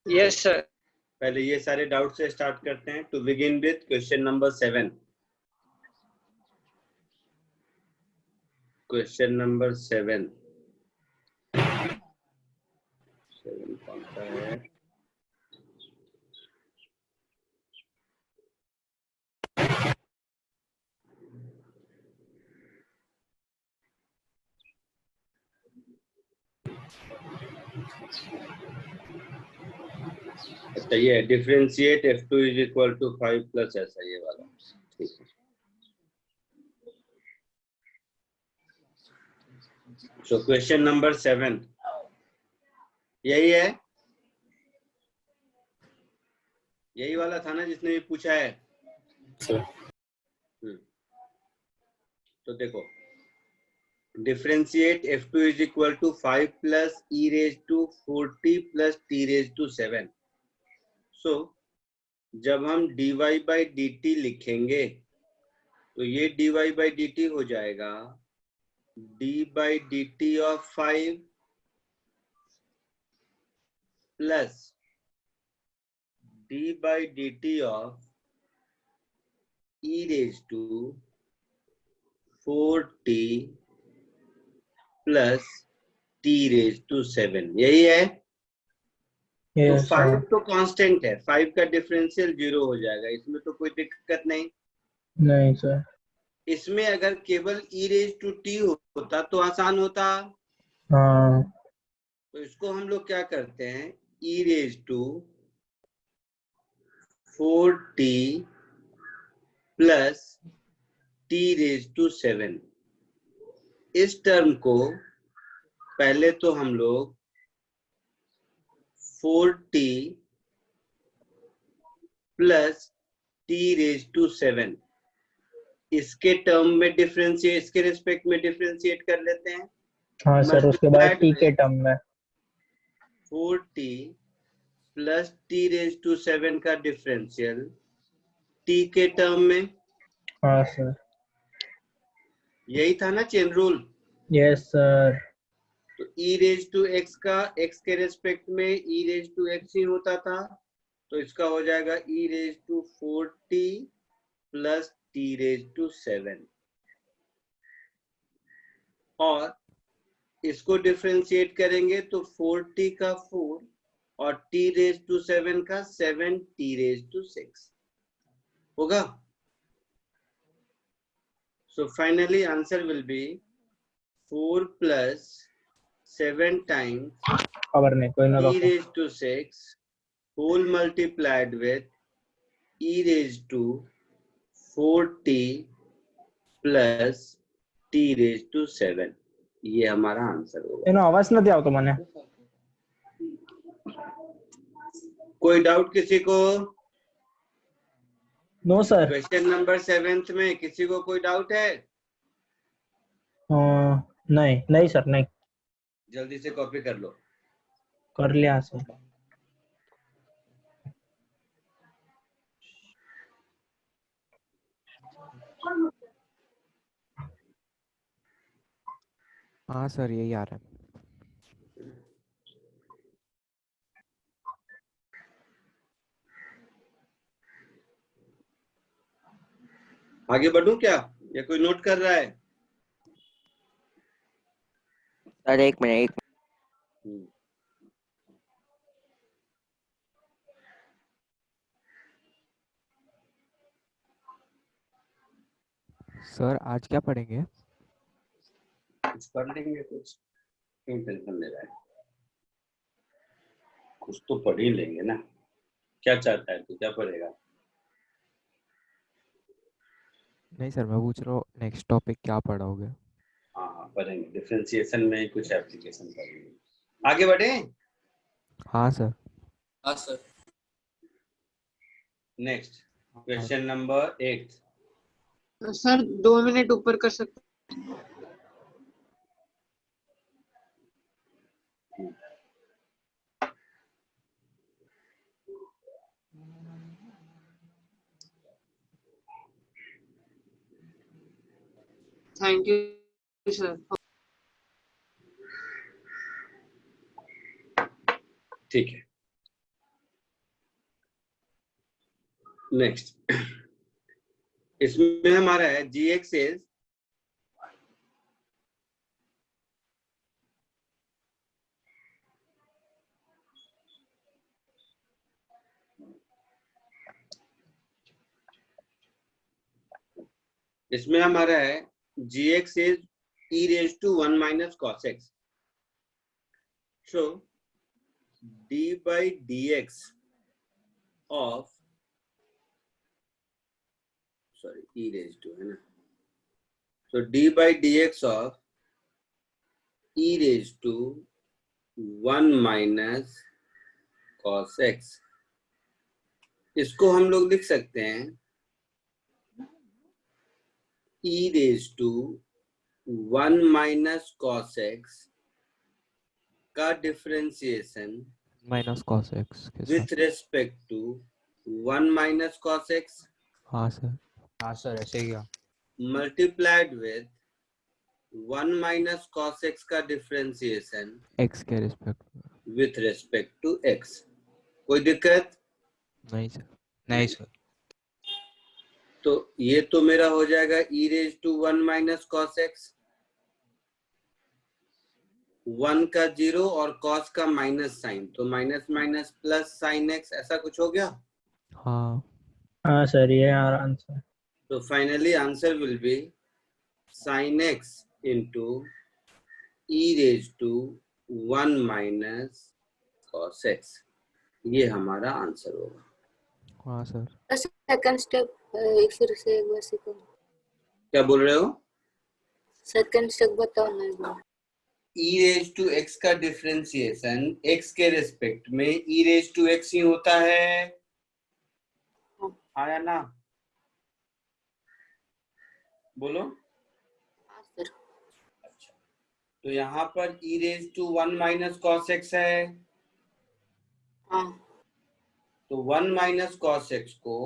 Yes sir. पहले ये सारे डाउट से स्टार्ट करते हैं। To begin with question number 7। Question number 7 कौन सा है? अच्छा, ये differentiate F2 is equal to 5 plus ऐसा, ये वाला। ठीक है। सो क्वेश्चन नंबर 7 यही है, यही वाला था ना जिसने भी पूछा है। तो देखो, differentiate F2 is equal to 5 plus e raise to 40 plus t raise to 7। So जब हम dy बाई dt लिखेंगे तो ये dy बाई dt हो जाएगा d by dt of 5 plus d by dt of e raise to 4t plus t raise to 7। यही है। तो 5 तो कांस्टेंट है, 5 का डिफरेंशियल 0 हो जाएगा, इसमें तो कोई दिक्कत नहीं सर। इसमें अगर केवल e रेज टू t होता तो आसान होता। हाँ। तो इसको हम लोग क्या करते हैं, e raise to 4t plus t raise to 7। इस टर्म को पहले तो हम लोग 4t plus t raise to 7 इसके टर्म में डिफरेंशिएट, इसके रिस्पेक्ट में डिफरेंशिएट कर लेते हैं। हाँ सर, उसके बाद t के टर्म में 4t plus t raise to 7 का डिफरेंशियल t के टर्म में। हाँ सर। यही था ना चेन रूल। Yes sir. तो e रेज टू x का x के रिस्पेक्ट में e रेज टू x ही होता था, तो इसका हो जाएगा e raise to 4t plus t raise to 7। और इसको डिफरेंशिएट करेंगे तो 4t का 4 और t रेज टू 7 का 7t रेज टू 6 होगा। So finally answer will be 4 plus 7 times खबर नहीं, कोई ना t रोको। Raise to 6 whole multiplied with e raised to 4t plus t raised to 7। ये हमारा आंसर होगा। એનો અવાજ નથી આવતો મને। कोई डाउट किसी को? No sir. क्वेश्चन नंबर 7 में किसी को कोई डाउट है? नहीं नहीं सर, नहीं। जल्दी से कॉपी कर लो। कर लिया सर। हाँ सर, यही आ रहा है। आगे बढ़ूं क्या, या कोई नोट कर रहा है? सर एक मिनट। सर आज क्या पढ़ेंगे? कुछ पढ़ लेंगे, कुछ क्यों टेंशन ले रहा है, कुछ तो पढ़ ही लेंगे ना। क्या चाहता है तू, क्या पढ़ेगा? नहीं सर, मैं पूछ रहा हूँ नेक्स्ट टॉपिक क्या पढ़ाओगे? हाँ हाँ पढ़ेंगे, डिफरेंशिएशन में कुछ एप्लीकेशन पढ़ेंगे। आगे बढ़े। हाँ सर। हाँ sir. Next question number 8। Sir 2 minute ऊपर कर सकते? Thank you sir. ठीक है, नेक्स्ट इसमें हमारा है gx इज इसमें हमारा है gx is e raised to 1 minus cos x. So d by dx of e raised to है ना. So d by dx of e raised to 1 minus cos x. इसको हम लोग लिख सकते हैं e raised to 1 minus cos x का differentiation minus cos x के विथ साथ। Respect to 1 minus cos x हाँ सर। हाँ सर ऐसे ही multiplied with 1 minus cos x का डिफरेंशिएशन x के रिस्पेक्ट में। With respect to x. कोई दिक्कत? नहीं सर। नहीं सर। तो ये तो मेरा हो जाएगा e raised to 1 minus cos x. 1 का 0 और cos का माइनस साइन, तो minus minus plus sign x, ऐसा कुछ हो गया. हाँ हाँ सर, ये हमारा आंसर। तो finally answer will B sin x into e raised to 1 minus cos x. ये हमारा आंसर होगा. हाँ सर। सेकंड स्टेप फिर से एक बार सिखाओ। क्या बोल रहे हो? सेकंड स्टेप बताओ ना एक बार। e raised to x का डिफरेंशिएशन x के रिस्पेक्ट में e raised to x ही होता है. हाँ या ना? बोलो. हाँ सर। अच्छा, तो यहाँ पर e raised to 1 minus cos x है. हाँ तो 1 minus cos x को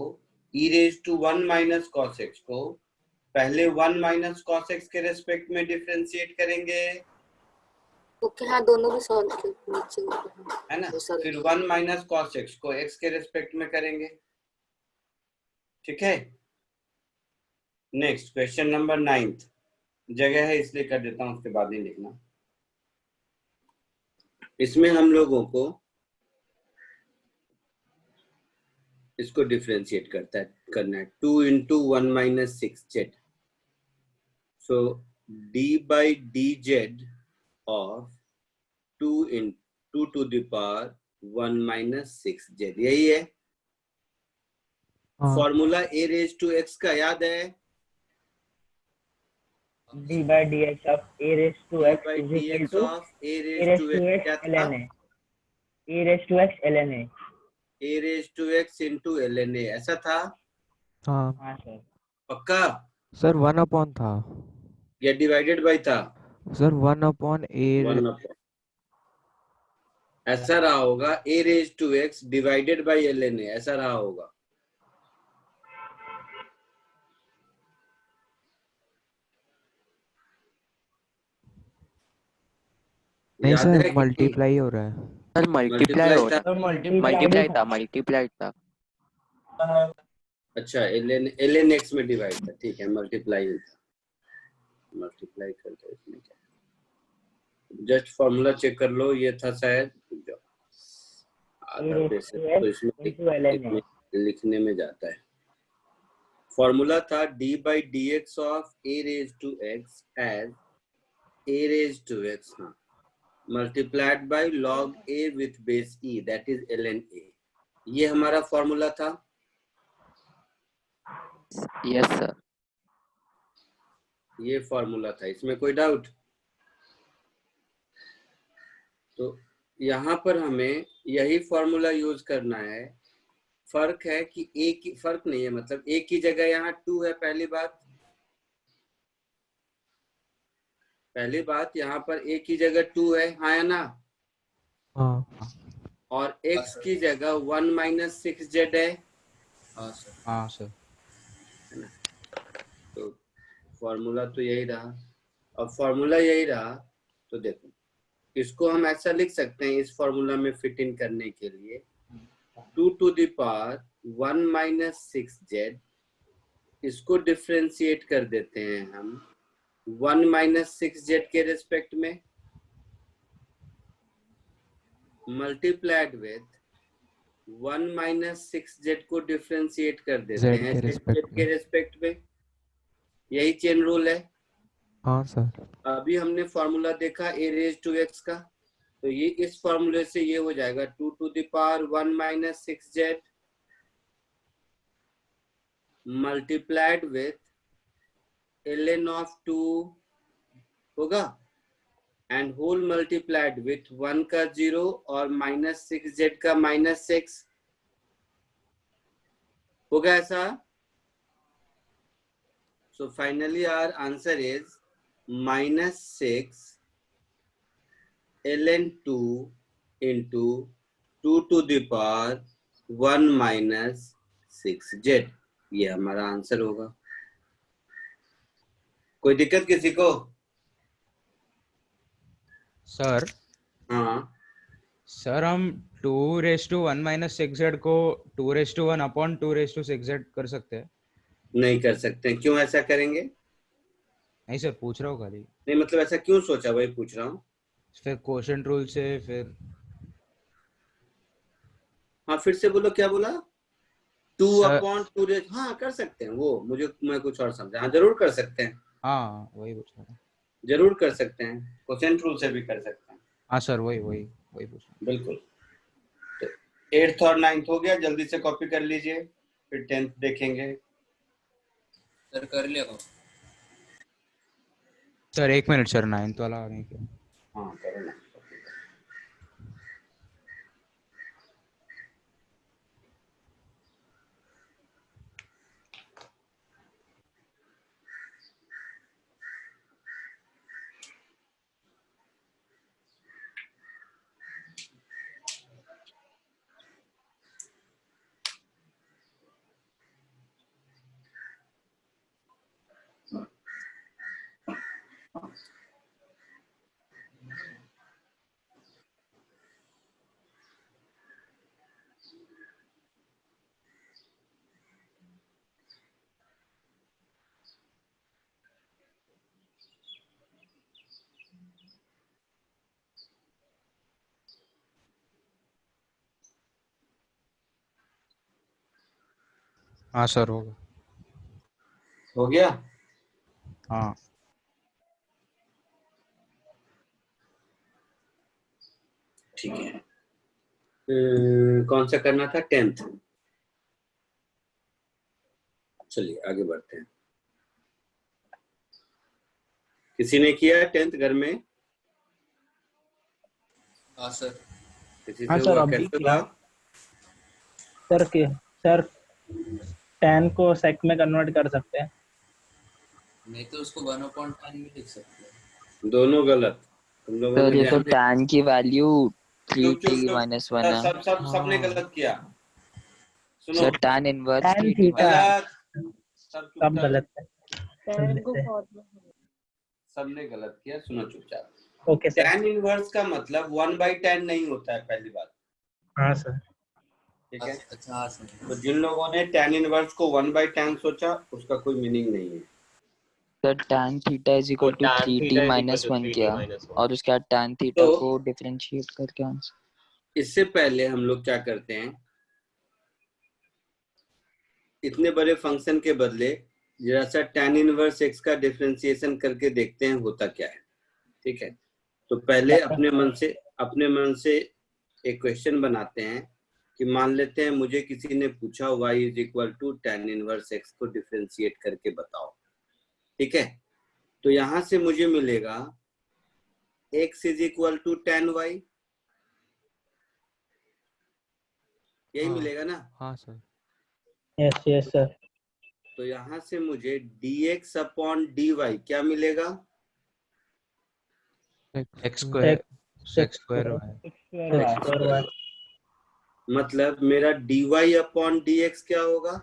e raised to 1 minus cos x को पहले 1 minus cos x के रेस्पेक्ट में डिफरेंशिएट करेंगे, ओके। हाँ दोनों भी सॉल्व कर नीचे है ना. फिर 1 minus cos x को x के रेस्पेक्ट में करेंगे. ठीक है. Next question number 9. जगह है इसलिए कर देता हूं, उसके बाद ही लिखना. इसमें हम लोगों को इसको डिफरेंशिएट करना है 2 into 1 minus 6z. So d by dz of 2 into 2 to the power 1 minus 6z. यही है हाँ formula a raised to x का, याद है? d by dx of a raised to d x by is dx equal to of a a raised raised to to x x क्या था? ln a. a raised to x ln a. a raised to x into ln a, ऐसा था. हाँ हाँ sir. पक्का? Sir 1/, था या divided by था? Sir 1/a। 1 upon. ऐसा रहा होगा a raised to x divided by ln a, ऐसा रहा होगा. नहीं याद सर, है कि मल्टीप्लाई हो रहा है। सर मल्टीप्लाई मल्टीप्लाई हो था? रहा मल्टीप्लाई मल्टीप्लाई था मल्टीप्लाई था अच्छा, ln x में डिवाइड था. ठीक है, मल्टीप्लाई था. मल्टीप्लाई करते इसमें क्या, जस्ट फॉर्मूला चेक कर लो. ये था शायद आधा बेसिक, तो इसमें लिखने में जाता है. फॉर्मूला था d by dx of a raised to x as a raised to x, हाँ, multiplied by log a with base e, that is ln a. ये हमारा फॉर्मूला था. यस सर ये फॉर्मूला था, इसमें कोई डाउट? तो यहाँ पर हमें यही फॉर्मूला यूज करना है. फर्क है कि a की, फर्क नहीं है, मतलब a की जगह यहाँ 2 है. पहली बात यहाँ पर a की जगह 2 है, हाँ या ना? हाँ और x की जगह 1 minus 6z है. हाँ सर तो फॉर्मूला तो यही रहा. अब फॉर्मूला यही रहा तो देखो, इसको हम ऐसा लिख सकते हैं इस फॉर्मूला में फिट इन करने के लिए 2 to the power 1 minus 6z, इसको डिफ्रेंशिएट कर देते हैं हम 1 माइनस 6z के रेस्पेक्ट में, मल्टीप्लाइड विथ 1 माइनस 6z को डिफ्रेंशिएट कर देते Z हैं के 6z रेस्पेक्ट के में। रेस्पेक्ट में। यही चेन रूल है। हाँ सर। अभी हमने फॉर्मूला देखा a रेज टू x का, तो ये इस फॉर्मूले से ये हो जाएगा 2 to the power 1 minus 6z multiplied with ln of 2 होगा, एंड होल मल्टीप्लाइड विथ 1 का 0 और माइनस 6z का माइनस 6 होगा ऐसा। So finally our answer is minus 6 ln 2 into 2 to the power 1 minus 6z, ये हमारा आंसर होगा। कोई दिक्कत किसी को? सर हाँ सर हम 2⁻1 माइनस 6z को 2⁻1 अपॉन 2⁻6z कर सकते हैं? नहीं कर सकते। क्यों ऐसा करेंगे? नहीं सर, पूछ रहा हूँ खाली। नहीं मतलब ऐसा क्यों सोचा, वही पूछ रहा हूँ। फिर क्वोशंट रूल से फिर हाँ फिर से बोलो, क्या बोला? 2 सर- अपॉन 2, हाँ कर सकते हैं वो, मैं कुछ और समझा। हाँ जरूर कर सकते हैं, हाँ वही पूछ रहा हूँ। जरूर कर सकते हैं, क्वोशंट रूल से भी कर सकते हैं। हाँ सर वही पूछ रहा हूँ। बिल्कुल। तो 8th और 9th हो गया, जल्दी से कॉपी कर लीजिए, फिर 10th देखेंगे। सर कर लिया। सर 1 मिनट सर, 9th वाला नहीं किया। हाँ करो ना। हाँ सर होगा। हो गया। हाँ ठीक है। कौन सा करना था? 10th। चलिए आगे बढ़ते हैं। किसी ने किया 10th घर में? हाँ सर। किसी हाँ से सर, हुआ? अभी कैसे किया। हुआ? सर 10 को सेक में कन्वर्ट कर सकते हैं। नहीं तो उसको 1/10 भी लिख सकते हैं। दोनों गलत। तुम लोगों सर ने ये तो ध्यान नहीं- tan की वैल्यू चुप, 3t - 1 है। सबने गलत किया। सुनो, sir tan inverse tan 3t theta. गलत। सब सब गलत है। सबने गलत किया। सुनो चुपचाप। Okay sir. tan इनवर्स का मतलब 1/10 नहीं होता है, पहली बात। हाँ सर। ठीक है। अच्छा हाँ सर। तो जिन लोगों ने tan इनवर्स को 1/10 सोचा, उसका कोई मीनिंग नहीं है। Sir tan theta is equal to 3t - 1 किया और उसके बाद tan थीटा तो- को डिफरेंशिएट करके आंसर। इससे पहले हम लोग क्या करते हैं, इतने बड़े फंक्शन के बदले जरा सा tan इनवर्स x का डिफरेंशिएशन करके देखते हैं होता क्या है। ठीक है। तो पहले अपने मन से एक क्वेश्चन बनाते हैं कि मान लेते हैं मुझे किसी ने पूछा y is equal to tan inverse x को डिफरेंशिएट करके बताओ। ठीक है। तो यहां से मुझे मिलेगा x is equal to tan y, यही हाँ। मिलेगा ना? हाँ सर। Yes sir. तो यहां से मुझे dx अपॉन dy क्या मिलेगा? x square y। मतलब मेरा dy अपॉन dx क्या होगा?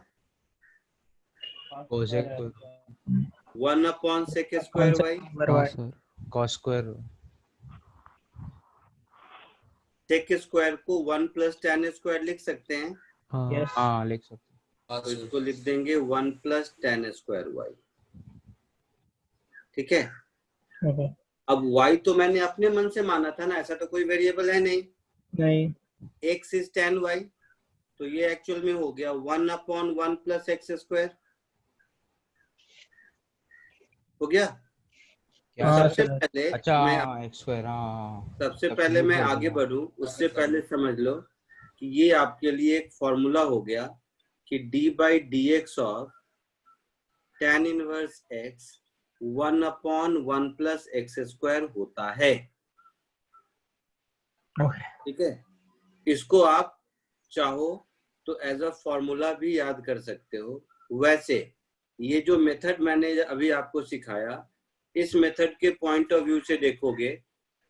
Cosec 1 upon sec square y। हाँ sir. Cos square. Sec square को 1 प्लस tan स्क्वायर लिख सकते हैं। हाँ यस हाँ लिख सकते हैं। तो इसको लिख देंगे 1 प्लस टेन स्क्वायर वाई। ठीक है, ओके अब y तो मैंने अपने मन से माना था ना, ऐसा तो कोई वेरिएबल है नहीं। नहीं x इज टेन वाई, तो ये एक्चुअल में हो गया 1/1 प्लस एक्स स्क्वायर। हो गया। क्या हाँ सबसे सर पहले अच्छा मैं एक्स स्क्वायर, हाँ सबसे पहले सब्स्टिट्यूट मैं कर आगे दूंगा। बढ़ूं उससे पहले समझ लो कि ये आपके लिए एक फॉर्मूला हो गया कि d by D x of tan inverse x 1/1 plus x square होता है। ओके ठीक है, इसको आप चाहो तो एज अ फॉर्मूला भी याद कर सकते हो। वैसे ये जो मेथड मैंने अभी आपको सिखाया, इस मेथड के पॉइंट ऑफ व्यू से देखोगे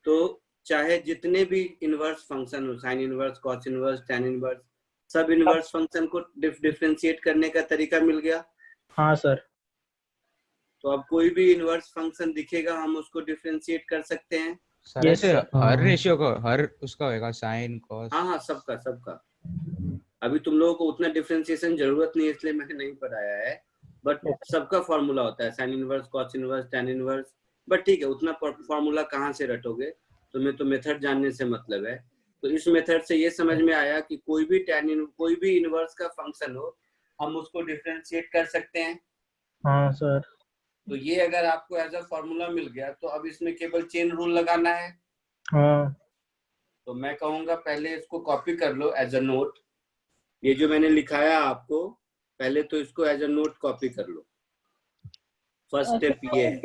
तो चाहे जितने भी इनवर्स फंक्शन हो, sine inverse, cos inverse, tan inverse, सब इनवर्स फंक्शन को डिफरेंशिएट करने का तरीका मिल गया। हाँ सर तो अब कोई भी इनवर्स फंक्शन दिखेगा हम उसको डिफरेंशिएट कर सकते हैं। सर यस ऐसे सर हर हाँ रेशियो को हर उसका होएगा साइन हाँ कॉस। हाँ, सबका सबका। अभी तुम लोगों को उतना डिफरेंशिएशन जरूरत नहीं है इसलिए मैंने नहीं पढ़ाया है, बट सबका फॉर्मूला होता है, sine inverse, cos inverse, tan inverse. But ठीक है, उतना फॉर्मूला कहाँ से रटोगे, तुम्हें तो मेथड जानने से मतलब है। तो इस मेथड से ये समझ में आया कि कोई भी इनवर्स का फंक्शन हो हम उसको डिफरेंशिएट कर सकते हैं। हाँ सर तो ये अगर आपको एज अ फॉर्मूला मिल गया तो अब इसमें केवल चेन रूल लगाना है। हाँ तो मैं कहूंगा पहले इसको कॉपी कर लो एज अ नोट। ये जो मैंने लिखाया आपको, पहले तो इसको एज अ नोट कॉपी कर लो। फर्स्ट स्टेप ये है।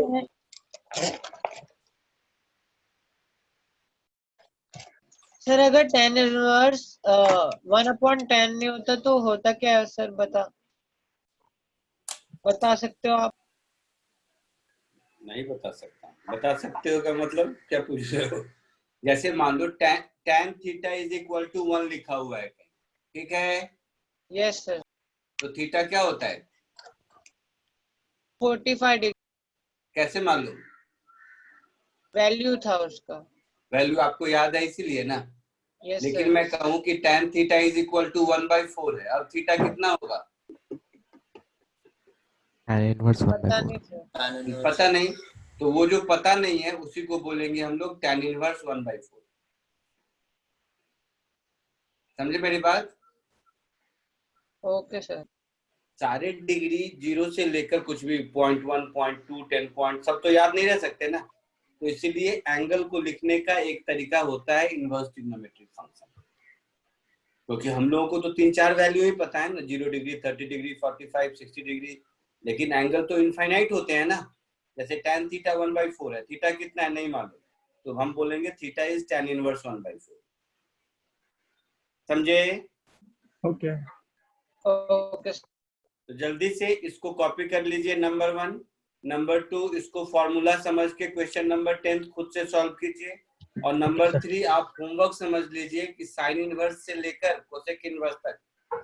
सर अगर tan इनवर्स 1/10 नहीं होता तो होता क्या है सर, बता सकते हो आप? नहीं बता सकता, बता सकते हो का मतलब क्या पूछ रहे हो? जैसे मान लो tan theta is equal to 1 लिखा हुआ है, ठीक है, यस सर। तो थीटा क्या होता है? 45 डिग्री कैसे मालूम? वैल्यू था उसका। वैल्यू आपको याद है इसीलिए ना। यस लेकिन सर। मैं कहूं कि tan theta is equal to 1/4 है, अब थीटा कितना होगा? tan इनवर्स 1 पता by 4 नहीं सर। पता नहीं, तो वो जो पता नहीं है उसी को बोलेंगे हम लोग tan इनवर्स 1/4। समझे मेरी बात? Okay sir. सारे डिग्री जीरो से लेकर कुछ भी 0.1, 0.2, 10 पॉइंट सब तो याद नहीं रह सकते ना। तो इसीलिए एंगल को लिखने का एक तरीका होता है इनवर्स ट्रिग्नोमेट्रिक फंक्शन। क्योंकि हम लोगों को तो 3-4 वैल्यू ही पता है ना, 0 डिग्री, 30 डिग्री, 45, 60 डिग्री, लेकिन एंगल तो इनफाइनाइट होते हैं ना। जैसे tan थीटा 1/4 है, थीटा कितना है नहीं मालूम, तो हम बोलेंगे थीटा इज tan इनवर्स 1/4। समझे? Okay okay sir. तो जल्दी से इसको कॉपी कर लीजिए, नंबर 1। नंबर 2, इसको फॉर्मूला समझ के क्वेश्चन नंबर 10 खुद से सॉल्व कीजिए। और नंबर 3 आप होमवर्क समझ लीजिए कि साइन इनवर्स से लेकर कोसेक इनवर्स तक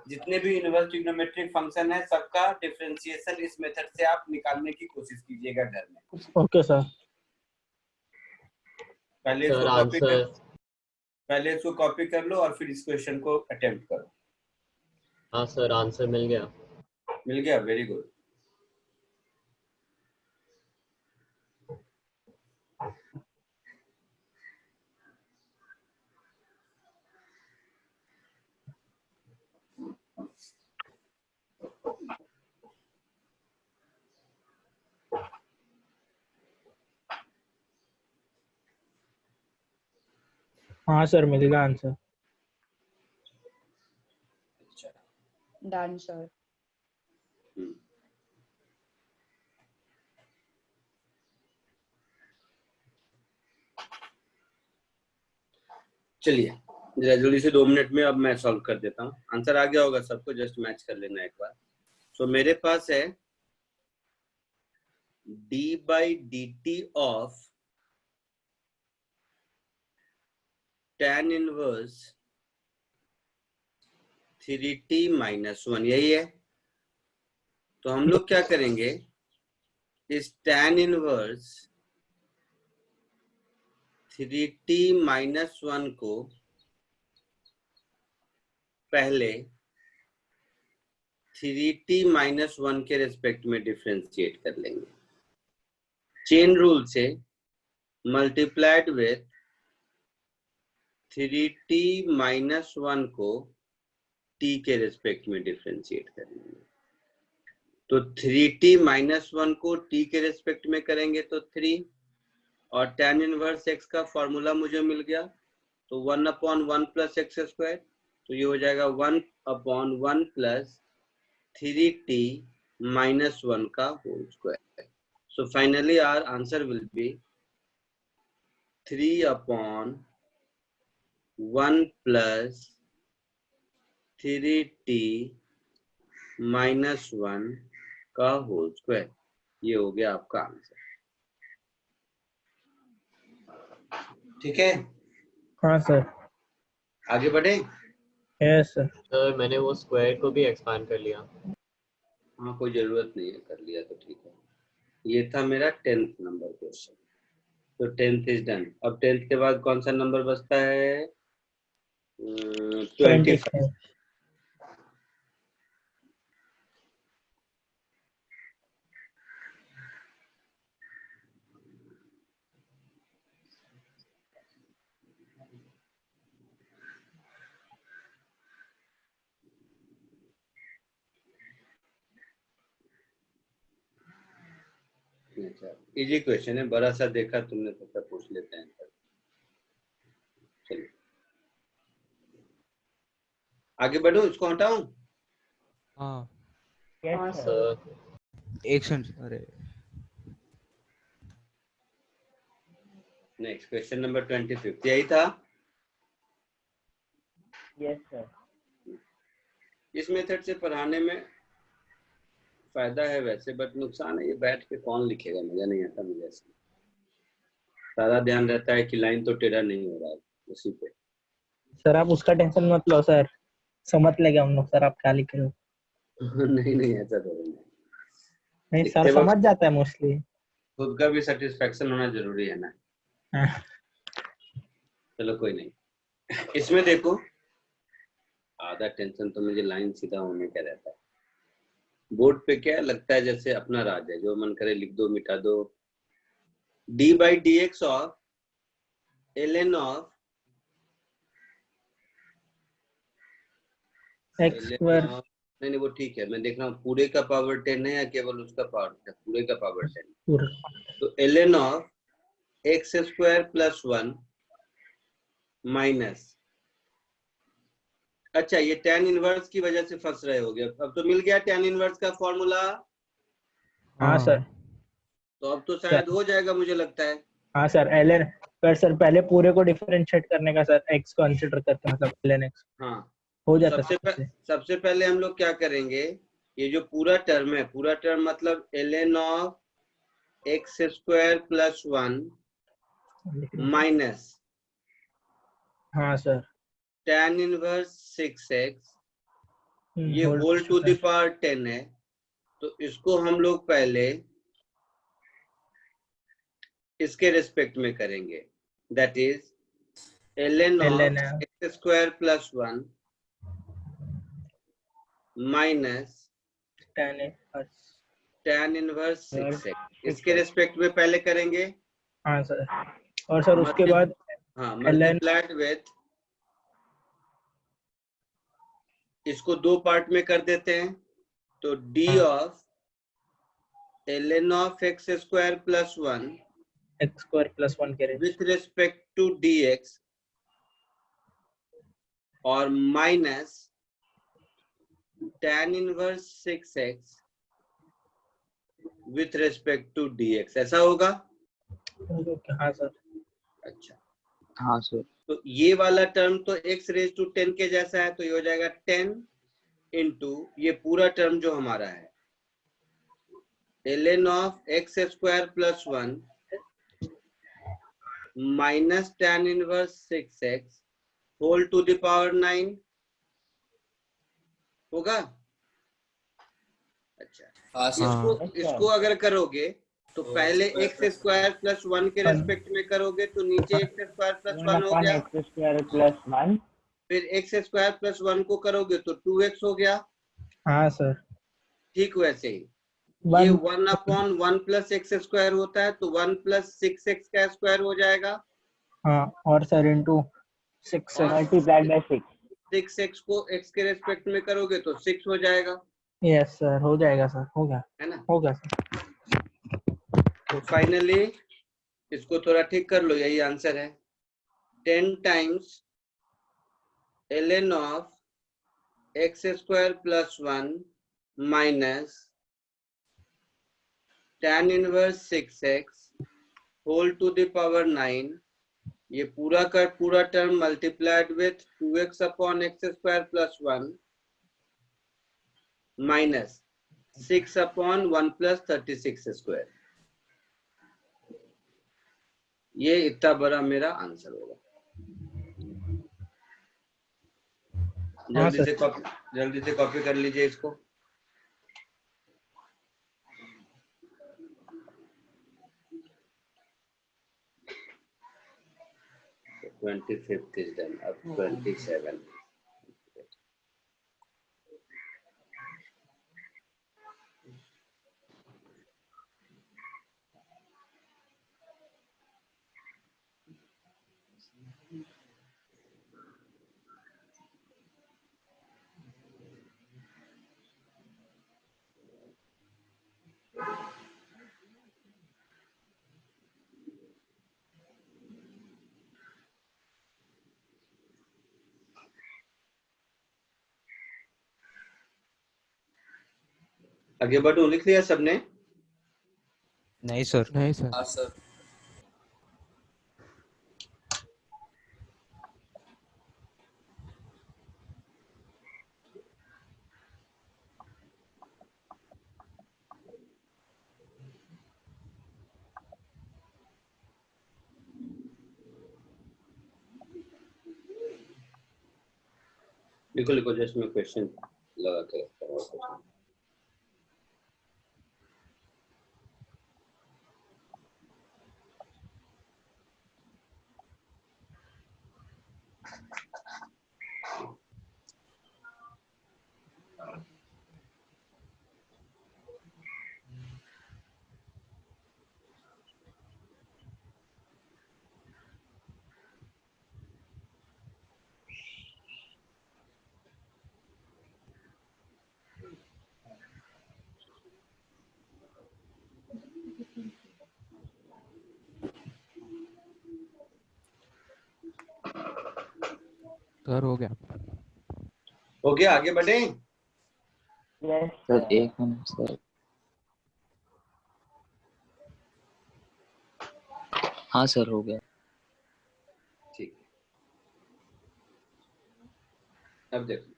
जितने भी इनवर्स ट्रिग्नोमेट्रिक फंक्शन है सबका डिफरेंशिएशन इस मेथड से आप निकालने की कोशिश कीजिएगा घर में। ओके सर पहले सर इसको कॉपी कर आंसर। पहले इसको कॉपी कर लो और फिर इस क्वेश्चन को अटेम्प्ट करो। हाँ सर आंसर मिल गया। मिल गया, वेरी गुड। हाँ सर मिल गया आंसर। Done sir. चलिए जरा जल्दी से 2 मिनट में अब मैं सॉल्व कर देता हूँ। आंसर आ गया होगा सबको, जस्ट मैच कर लेना एक बार। सो मेरे पास है d by d T of tan inverse 3t minus 1, यही है। तो हम लोग क्या करेंगे, इस tan इनवर्स 3t माइनस 1 को पहले 3t माइनस 1 के रेस्पेक्ट में डिफरेंशिएट कर लेंगे। चेन रूल से मल्टीप्लाइड विथ 3t माइनस 1 को t के रेस्पेक्ट में डिफरेंशिएट करेंगे। तो 3t माइनस 1 को t के रेस्पेक्ट में करेंगे तो 3, और tan इनवर्स x का फॉर्मूला मुझे मिल गया, तो 1/1 प्लस एक्स स्क्वायर, तो ये हो जाएगा 1/1 प्लस 3t माइनस 1 का whole square. So finally our answer will be 3/1 plus 3t minus 1 का होल स्क्वायर। ये हो गया आपका आंसर। ठीक है, हाँ सर। आगे बढ़े। Yes sir. सर मैंने वो स्क्वायर को भी एक्सपांड कर लिया। हाँ, कोई जरूरत नहीं है, कर लिया तो ठीक है। ये था मेरा 10th नंबर क्वेश्चन, तो 10th इज डन। अब 10th के बाद कौन सा नंबर बचता है? 25। इजी क्वेश्चन है, बड़ा सा देखा तुमने तो पूछ लेते हैं। चलिए आगे बढ़ो, इसको हटाऊं? हाँ हाँ सर। सर एक सेकंड, अरे नेक्स्ट क्वेश्चन नंबर 25 यही था। Yes sir. इस मेथड से पढ़ाने में फायदा है वैसे, बट नुकसान है, ये बैठ के कौन लिखेगा, मजा नहीं आता मुझे ऐसे। सारा ध्यान रहता है कि लाइन तो टेढ़ा नहीं हो रहा है उसी पे। सर आप उसका टेंशन मत लो सर, समझ लेंगे हम लोग सर आप क्या लिखे हो। नहीं नहीं, ऐसा तो नहीं लिखते सर, वक्त समझ जाता है मोस्टली। खुद का भी सेटिस्फेक्शन होना जरूरी है ना। चलो कोई नहीं। इसमें देखो, आधा टेंशन तो मुझे लाइन सीधा होने का रहता है। बोर्ड पे क्या लगता है जैसे अपना राज है, जो मन करे लिख दो, मिटा दो। D by D x of ln of x square. नहीं वो ठीक है, मैं देख रहा हूँ पूरे का पावर 10 है या केवल उसका पावर 10? पूरे का पावर 10। तो ln of x square plus 1 minus, अच्छा ये tan इनवर्स की वजह से फंस रहे होगे। अब तो मिल गया tan इनवर्स का फॉर्मूला। हाँ सर। तो अब तो शायद हो जाएगा मुझे लगता है। हाँ सर, ln पर सर पहले पूरे को डिफरेंशिएट करने का सर, x को कंसीडर करके, मतलब ln x हाँ, हो तो जाता है। सबसे पहले हम लोग क्या करेंगे, ये जो पूरा टर्म है, पूरा टर्म मतलब ln of x square plus 1 minus हाँ सर tan इनवर्स 6x, ये होल टू द पावर 10 है। तो इसको हम लोग पहले इसके रेस्पेक्ट में करेंगे, that is ln of x square plus 1 minus tan inverse 6x, इसके रेस्पेक्ट में पहले करेंगे। हाँ सर, और सर उसके बाद हाँ, मल्टीप्लाइड विथ, इसको दो पार्ट में कर देते हैं, तो d of ln of x square plus 1 x square plus 1 करें विथ रेस्पेक्ट टू dx, और minus tan inverse 6x with respect to dx, ऐसा होगा? हाँ सर। अच्छा, हाँ सर। तो ये वाला टर्म तो x रेज टू 10 के जैसा है, तो ये हो जाएगा 10 इंटू ये पूरा टर्म जो हमारा है ln of x square plus 1 minus tan inverse 6x whole to the power 9 होगा। अच्छा, इसको अगर करोगे तो पहले एक्स स्क्वायर प्लस 1 के रेस्पेक्ट में करोगे तो नीचे एक्स स्क्वायर प्लस 1 हो गया, एक्स स्क्वायर प्लस 1, फिर एक्स स्क्वायर प्लस 1 को करोगे तो 2x हो गया। हाँ सर। ठीक वैसे ही One- ये 1/1 प्लस एक्स स्क्वायर होता है, तो 1 प्लस 6x का स्क्वायर हो जाएगा, हाँ, और सर इंटू 6 और मल्टीप्लाइड बाय 6। 6x को x के रेस्पेक्ट में करोगे तो 6 हो जाएगा, यस सर, हो जाएगा सर, हो गया, है ना। हो गया सर। तो फाइनली इसको थोड़ा ठीक कर लो, यही आंसर है। 10 times ln of x square plus 1 minus tan inverse 6x whole to the power 9, ये पूरा का पूरा term multiplied with 2x upon x square plus 1 minus 6 upon 1 plus 36 square, ये इतना बड़ा मेरा आंसर होगा। हाँ जल्दी से कॉपी कर लीजिए इसको। So 25th is done, अब 27। आगे बढ़ो, लिख लिया सबने? नहीं सर। नहीं सर। लिखो लिखो, जस्ट मैं क्वेश्चन लगा के रखता हूँ क्वेश्चन। सर हो गया। हो गया, आगे बढ़े। यस सर एक मिनट सर। हाँ सर, हो गया। ठीक है, अब देखो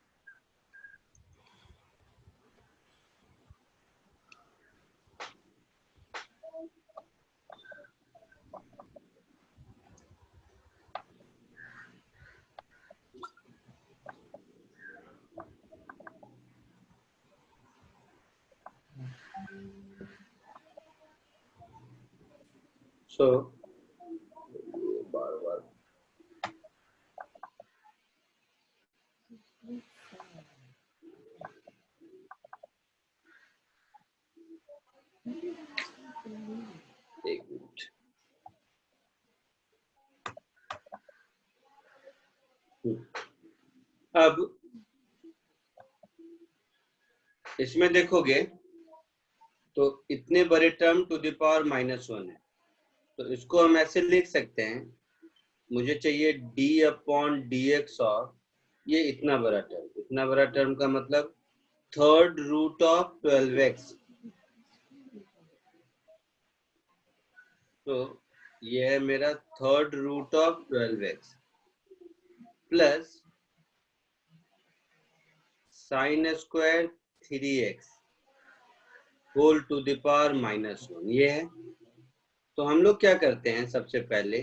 सो बार बार एक मिनट। अब इसमें देखोगे तो इतने बड़े टर्म टू द पावर -1 है, तो इसको हम ऐसे लिख सकते हैं, मुझे चाहिए d अपॉन dx और ये इतना बड़ा टर्म का मतलब थर्ड रूट ऑफ 12x। तो ये है मेरा third root of 12x plus sine square 3x whole to the power -1, ये है। तो हम लोग क्या करते हैं, सबसे पहले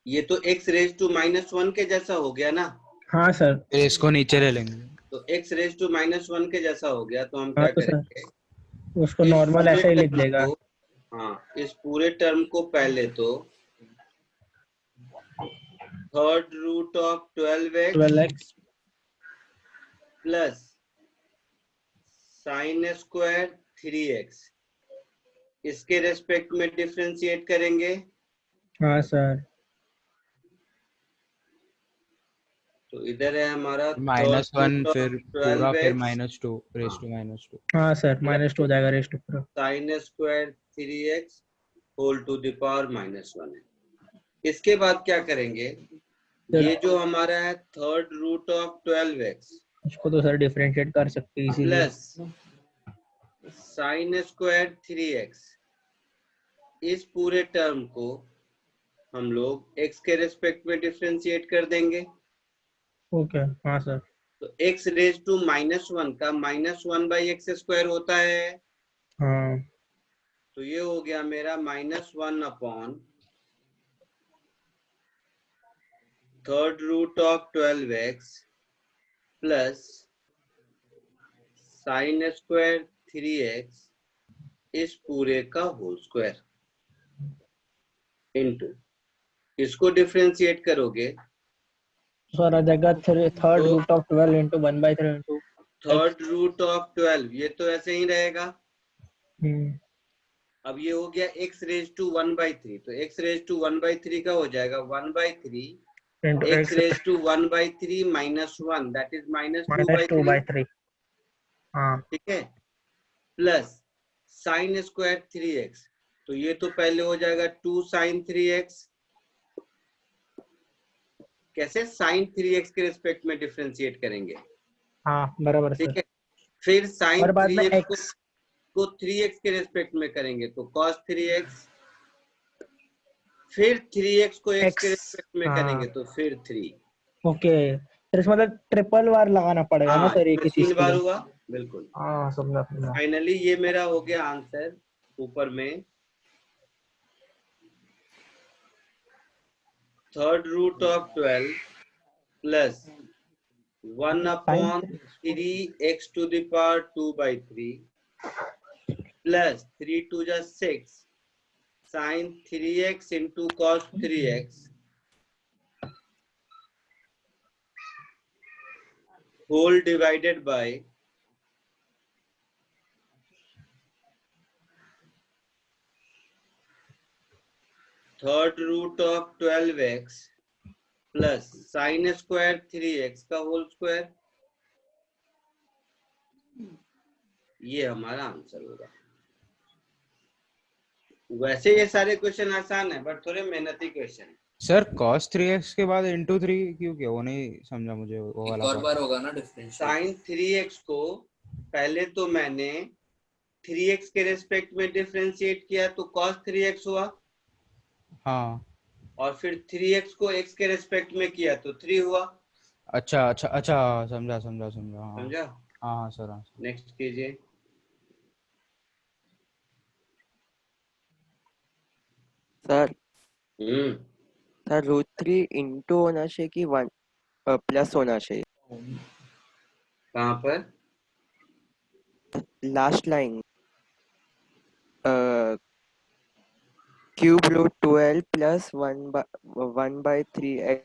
ये तो x रेज टू -1 के जैसा हो गया ना। हाँ सर। फिर इसको नीचे ले लेंगे। तो x रेज टू -1 के जैसा हो गया, तो हम हाँ क्या तो सर, करेंगे, उसको इस नॉर्मल पूरे ऐसे ही लिख टर्म देगा। को, हाँ इस पूरे टर्म को पहले तो third root of 12x 12x plus sine square 3x इसके रेस्पेक्ट में डिफरेंशिएट करेंगे। हाँ सर। तो इधर है हमारा -1 फिर पूरा फिर 12x -2 रेस टू -2। हाँ सर, -2 हो जाएगा रेस्ट टू पूरा। Sine square 3x whole to the power -1 है। इसके बाद क्या करेंगे, ये जो हमारा है थर्ड रूट ऑफ 12x इसको तो सर डिफरेंशिएट कर सकते हैं easily. Plus sine square 3x इस पूरे टर्म को हम लोग x के रेस्पेक्ट में डिफरेंशिएट कर देंगे। ओके, हाँ सर। तो x रेज टू -1 का -1/x² होता है। हाँ तो ये हो गया मेरा -1 upon third root of 12x plus sine square 3x इस पूरे का होल स्क्वायर इनटू इसको डिफरेंशिएट करोगे सर आ जाएगा थर्ड तो root of 12 into 1/3 into third root of 12 ये तो ऐसे ही रहेगा। हम्म, अब ये हो गया x रेज टू 1/3, तो x रेज टू 1/3 का हो जाएगा 1/3 into x x raise to 1/3 -1 that is -2/3। -2/3। हाँ ठीक है, प्लस साइन स्क्वायर 3x, तो ये तो पहले हो जाएगा 2 साइन 3x। कैसे, साइन 3x के रिस्पेक्ट में डिफरेंशिएट करेंगे। हाँ बराबर ठीक सर। है, फिर साइन और बाद में 3x x को 3x के रेस्पेक्ट में करेंगे तो cos 3x, फिर 3x को x के x रेस्पेक्ट में हाँ करेंगे तो फिर 3। ओके, फिर इसमें मतलब ट्रिपल बार लगाना पड़ेगा ना हाँ, सर एक ही चीज 3 के बार लिए। हुआ, बिल्कुल। हाँ समझा समझा। फाइनली ये मेरा हो गया आंसर ऊपर में third root of 12 plus 1 upon 3x to the power 2/3 plus 3 2 जा 6 sin 3x into cos 3x whole divided by third root of 12x plus sin square 3x का होल स्क्वायर। ये हमारा आंसर होगा। वैसे ये सारे क्वेश्चन आसान है बट थोड़े मेहनती क्वेश्चन है। सर cos 3x के बाद into 3 क्यों किया, वो नहीं समझा मुझे वो वाला एक और part। बार होगा ना डिफरेंस। sin 3x को पहले तो मैंने 3x के रेस्पेक्ट में डिफरेंशिएट किया तो cos 3x हुआ। हाँ और फिर 3x को x के रेस्पेक्ट में किया तो 3 हुआ। अच्छा अच्छा अच्छा, समझा समझा समझा। हाँ समझा? हाँ हाँ सर, हाँ नेक्स्ट कीजिए। सर हम्म √3 इंटू होना चाहिए कि 1 प्लस होना चाहिए। कहाँ पर? Last line cube root 12 plus 1/3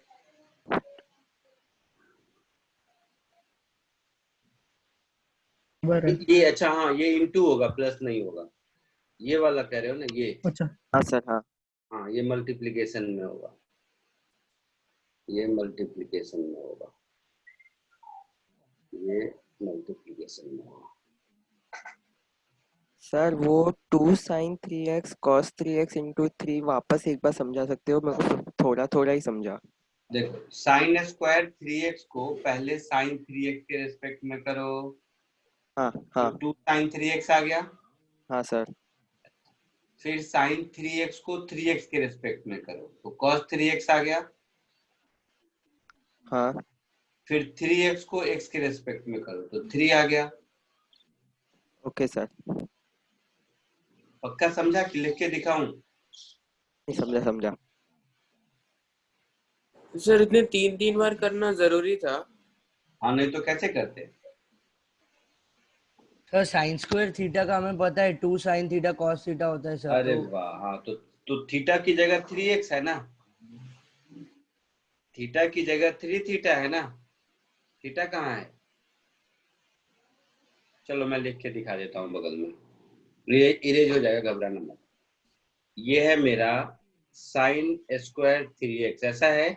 ये अच्छा, हाँ ये इंटू होगा, प्लस नहीं होगा। ये वाला कह रहे हो ना, ये? अच्छा हाँ सर हाँ। हाँ, ये मल्टीप्लिकेशन में होगा, ये मल्टीप्लिकेशन में होगा, ये मल्टीप्लिकेशन में होगा। सर वो 2 sin 3x cos 3x into 3 वापस एक बार समझा सकते हो? मेरे को थोड़ा थोड़ा ही समझा। देखो, साइन स्क्वायर 3x को पहले साइन 3x के रेस्पेक्ट में करो। हाँ हाँ 2 साइन 3x आ गया। हाँ सर। फिर साइन 3x को 3x के रेस्पेक्ट में करो तो cos 3x आ गया। हाँ फिर 3x को x के रेस्पेक्ट में करो तो 3 आ गया। Okay sir. पक्का समझा कि लिख के दिखाऊं? नहीं समझा समझा। सर इतने 3 बार करना जरूरी था? हाँ, नहीं तो कैसे करते? सर साइन स्क्वायर थीटा का हमें पता है 2 sin थीटा cos थीटा होता है सर। अरे वाह, हाँ तो थीटा की जगह 3x है ना, थीटा की जगह 3 थीटा है ना। थीटा कहाँ है? चलो मैं लिख के दिखा देता हूँ बगल में, इरेज हो जाएगा, घबराना मत। ये है मेरा साइन स्क्वायर 3x, ऐसा है।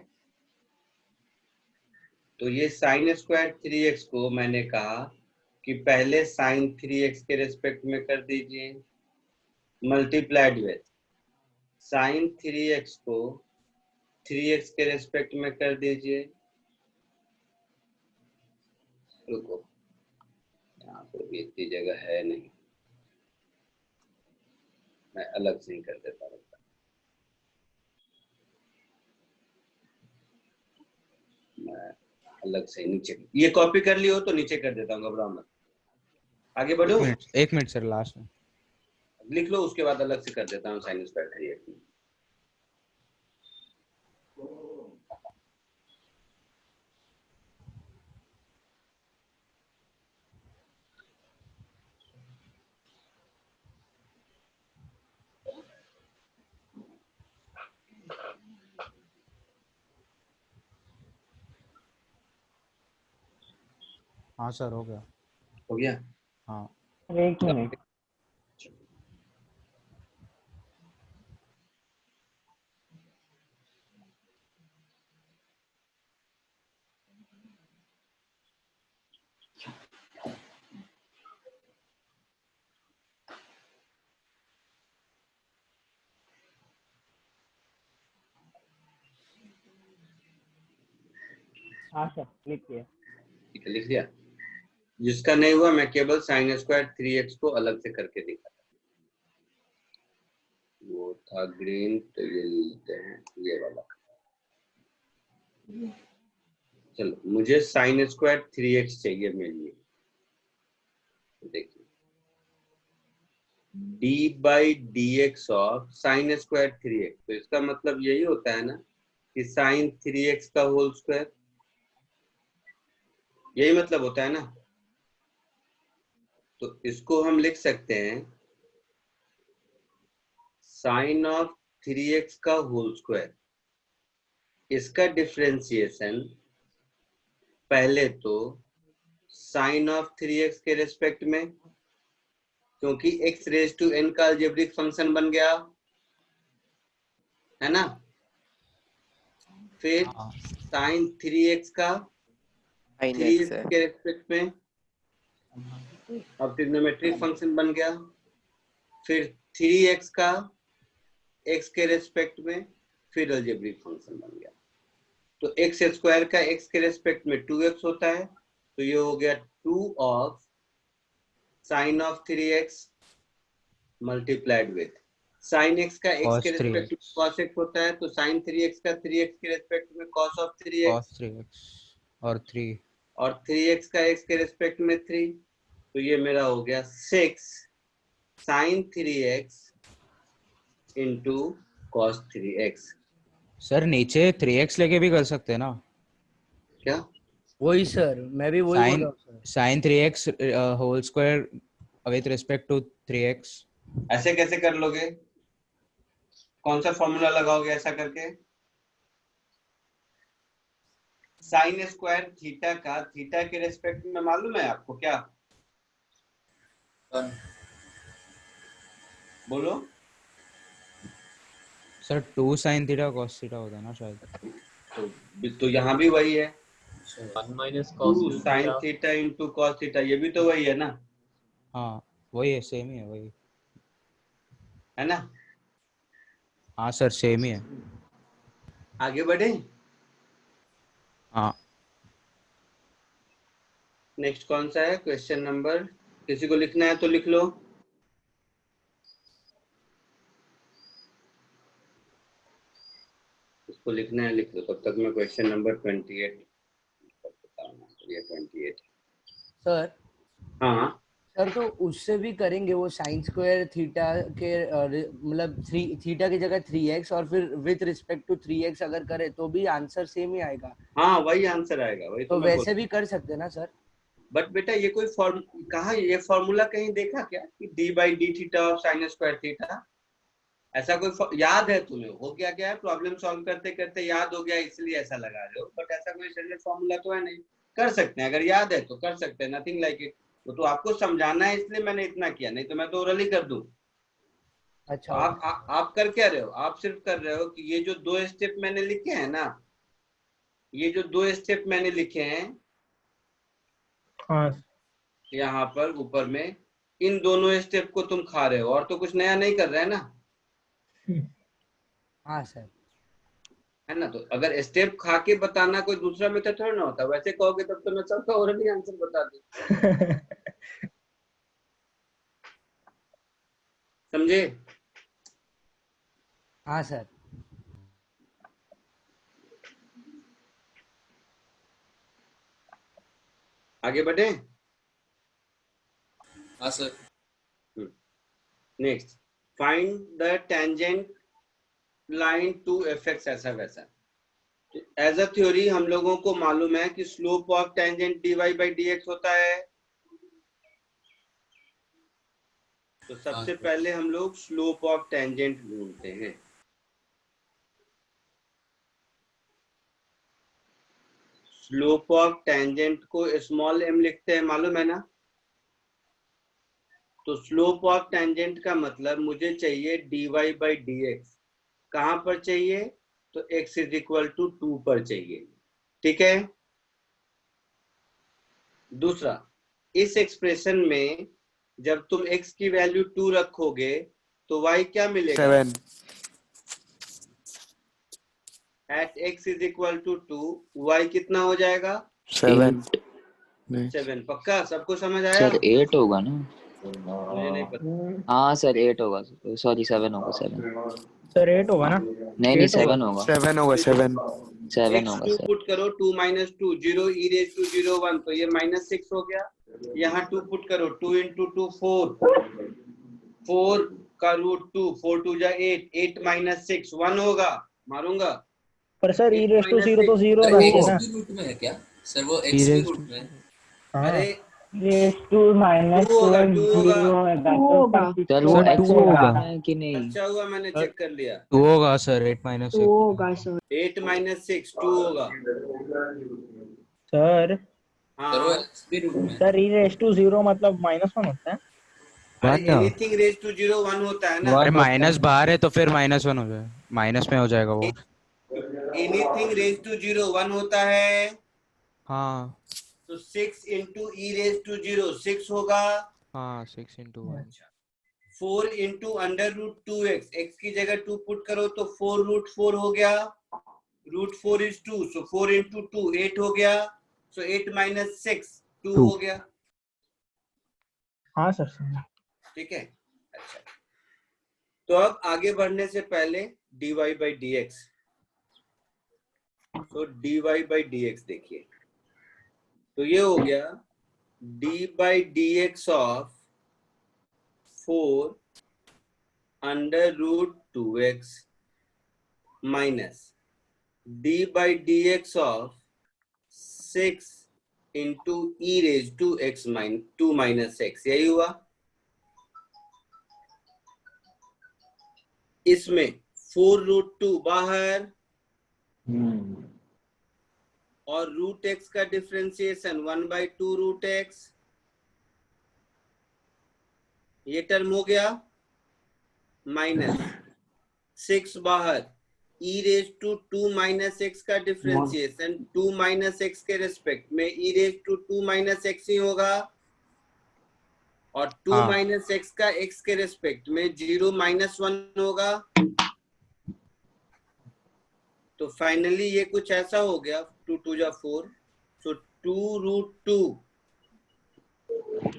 तो ये साइन स्क्वायर 3x को मैंने कहा कि पहले साइन 3x के रेस्पेक्ट में कर दीजिए, मल्टीप्लाइड विथ साइन 3x को 3x के रेस्पेक्ट में कर दीजिए। रुको, यहाँ पर भी इतनी जगह है नहीं, मैं अलग से ही कर देता हूँ। मैं अलग से नीचे, ये कॉपी कर लियो तो नीचे कर देता हूँ, घबराओ मत। आगे बढ़ो, एक मिनट सर, लास्ट में लिख लो, उसके बाद अलग से कर देता हूँ साइन स्क्वायर 3x। हाँ सर, हो गया। हो गया? हाँ। एक मिनट, हाँ सर लिख दिया। ठीक है, लिख दिया। जिसका नहीं हुआ मैं केवल साइन स्क्वायर 3x को अलग से करके दिखा, वो था ग्रीन, तो ये लेते हैं ये वाला। चलो, मुझे साइन स्क्वायर 3x चाहिए मेरे लिए। देखिए, d by D x of sine square 3x, तो इसका मतलब यही होता है ना कि साइन 3x का होल स्क्वायर, यही मतलब होता है ना। तो इसको हम लिख सकते हैं साइन ऑफ 3x का होल स्क्वायर। इसका डिफरेंशिएशन पहले तो साइन ऑफ 3x के रेस्पेक्ट में, क्योंकि x रेज टू n का अलजेब्रिक फंक्शन बन गया है ना। फिर साइन 3x का 3x के रेस्पेक्ट में अब ट्रिग्नोमेट्रिक फंक्शन बन गया। फिर 3x का x के रेस्पेक्ट में, फिर अलजेब्रिक फंक्शन बन गया। तो x स्क्वायर का x के रेस्पेक्ट में 2x होता है, तो ये हो गया 2 of sine of 3x multiplied with sine x का x के रेस्पेक्ट में cos x होता है, तो साइन 3x का 3x के रेस्पेक्ट में cos ऑफ 3x और 3 और 3x का x के रेस्पेक्ट में 3, तो ये मेरा हो गया 6 sign 3x into cos 3x। Sir नीचे 3x लेके भी कर सकते हैं ना? क्या? वही सर, मैं भी वही बोल रहा हूँ sir. Sine 3x whole square with respect to 3x। ऐसे कैसे कर लोगे? कौन सा फॉर्मूला लगाओगे ऐसा करके? साइन स्क्वायर थीटा का थीटा के रेस्पेक्ट में मालूम है आपको क्या? बोलो sir 2 sine theta cos theta होता है ना शायद। तो यहाँ भी वही है, 1 minus cos 2 sine theta into cos theta, ये भी तो वही है ना। हाँ वही है, सेम ही है, वही है ना। हाँ सर सेम ही है। आगे बढ़े। हाँ नेक्स्ट कौन सा है क्वेश्चन नंबर? किसी को लिखना है तो लिख लो। इसको लिखना है लिख लो, तब तक मैं क्वेश्चन नंबर 28 ये 28। सर हाँ सर, तो उससे भी करेंगे वो साइन स्क्वायर थीटा के मतलब थीटा की जगह 3x और फिर विथ रिस्पेक्ट टू 3x अगर करे तो भी आंसर सेम ही आएगा। हाँ वही आंसर आएगा, वही तो मैं वैसे भी कर सकते हैं ना सर? बट बेटा ये कोई कहा ये फॉर्मूला कहीं देखा क्या कि d by d theta of sine square theta? ऐसा कोई याद है तुम्हें? हो गया क्या है, प्रॉब्लम सॉल्व करते करते याद हो गया इसलिए ऐसा लगा रहे हो, बट ऐसा कोई स्टैंडर्ड फॉर्मूला तो है नहीं। कर सकते हैं, अगर याद है तो कर सकते हैं, नथिंग लाइक इट। वो तो आपको समझाना है इसलिए मैंने इतना किया, नहीं तो मैं तो ओरली कर दूं। अच्छा आप कर क्या रहे हो, आप सिर्फ कर रहे हो कि ये जो 2 स्टेप मैंने लिखे हैं ना, ये जो 2 स्टेप मैंने लिखे हैं हाँ यहाँ पर ऊपर में, इन दोनों स्टेप को तुम खा रहे हो और तो कुछ नया नहीं कर रहे हैं ना, हाँ सर। है ना। तो अगर स्टेप खा के बताना कोई दूसरा मेथड थोड़ा ना होता, वैसे कहोगे तब तो मैं सबका ओरली आंसर बता दूं। समझे? हाँ सर। आगे बढ़े। हाँ sir. Next, find the tangent line to fx ऐसा वैसा। एज अ थ्योरी हम लोगों को मालूम है कि slope of tangent dy by dx होता है। तो सबसे पहले हम लोग स्लोप ऑफ टेंजेंट ढूंढते हैं। स्लोप ऑफ टेंजेंट को स्मॉल m लिखते हैं, मालूम है ना। तो स्लोप ऑफ टेंजेंट का मतलब मुझे चाहिए dy by dx। कहां पर चाहिए? तो x इज इक्वल टू 2 पर चाहिए। ठीक है। दूसरा, इस एक्सप्रेशन में जब तुम x की वैल्यू 2 रखोगे तो y क्या मिलेगा? 7। At x is equal to 2 y कितना हो जाएगा? 7। 7। पक्का सबको समझ आया? सर 8 होगा ना? मुझे नहीं पता। हाँ सर 8 होगा, सॉरी 7 होगा। 7 सर 8 होगा ना? नहीं 7 होगा। 7 होगा 7 होगा x2 सर। पुट करो, 2 minus 2 0 e raised to 0 1, तो ये -6 हो गया। यहाँ 2 पुट करो, 2 into 2 4, 4 का रूट 2, 4 2 जा 8, 8 minus 6 1 होगा। मारूंगा। पर सर e raised to 0 तो 0 वो रहती है ना? एक्स भी रूट में है क्या सर? वो एक्स भी रूट में है? अरे raised to minus 2 होगा, 2 होगा। सर वो x होगा कि नहीं? अच्छा हुआ मैंने चेक कर लिया। 2 होगा सर, 8 minus 6 होगा सर। 8 minus 6 2 होगा। सर हाँ सर वो एक्स भी रूट में है? सर e raised to 0 मतलब -1 होता है। अरे एनीथिंग रेज टू 0 1 होता है ना। अरे माइनस बाहर है तो फिर -1 हो जाए, माइनस में हो जाएगा वो। एनीथिंग रेज टू 0 1 होता है। हाँ तो 6 into e raised to 0 6 होगा। हाँ 6 into 1। 4 into under root 2x, x की जगह 2 पुट करो तो 4 root 4 हो गया। root 4 is 2, so 4 into 2 8 हो गया। so 8 minus 6 2 हो गया। हाँ सर। ठीक है। अच्छा, तो अब आगे बढ़ने से पहले dy by dx। तो dy by dx देखिए, तो ये हो गया d by dx of 4 under root 2x minus d by dx of 6 into e raised to x minus 2 minus x। यही हुआ। इसमें 4 root 2 बाहर और रूट एक्स का डिफरेंशिएशन 1 by 2 रूट एक्स, ये टर्म हो गया। माइनस 6 बाहर, e raise to 2 minus x का डिफरेंशिएशन 2 माइनस एक्स के रेस्पेक्ट में e raise to 2 minus x ही होगा, और 2 माइनस एक्स का x के रेस्पेक्ट में 0 माइनस 1 होगा। तो फाइनली ये कुछ ऐसा हो गया, 2 2 जा 4, so 2 root 2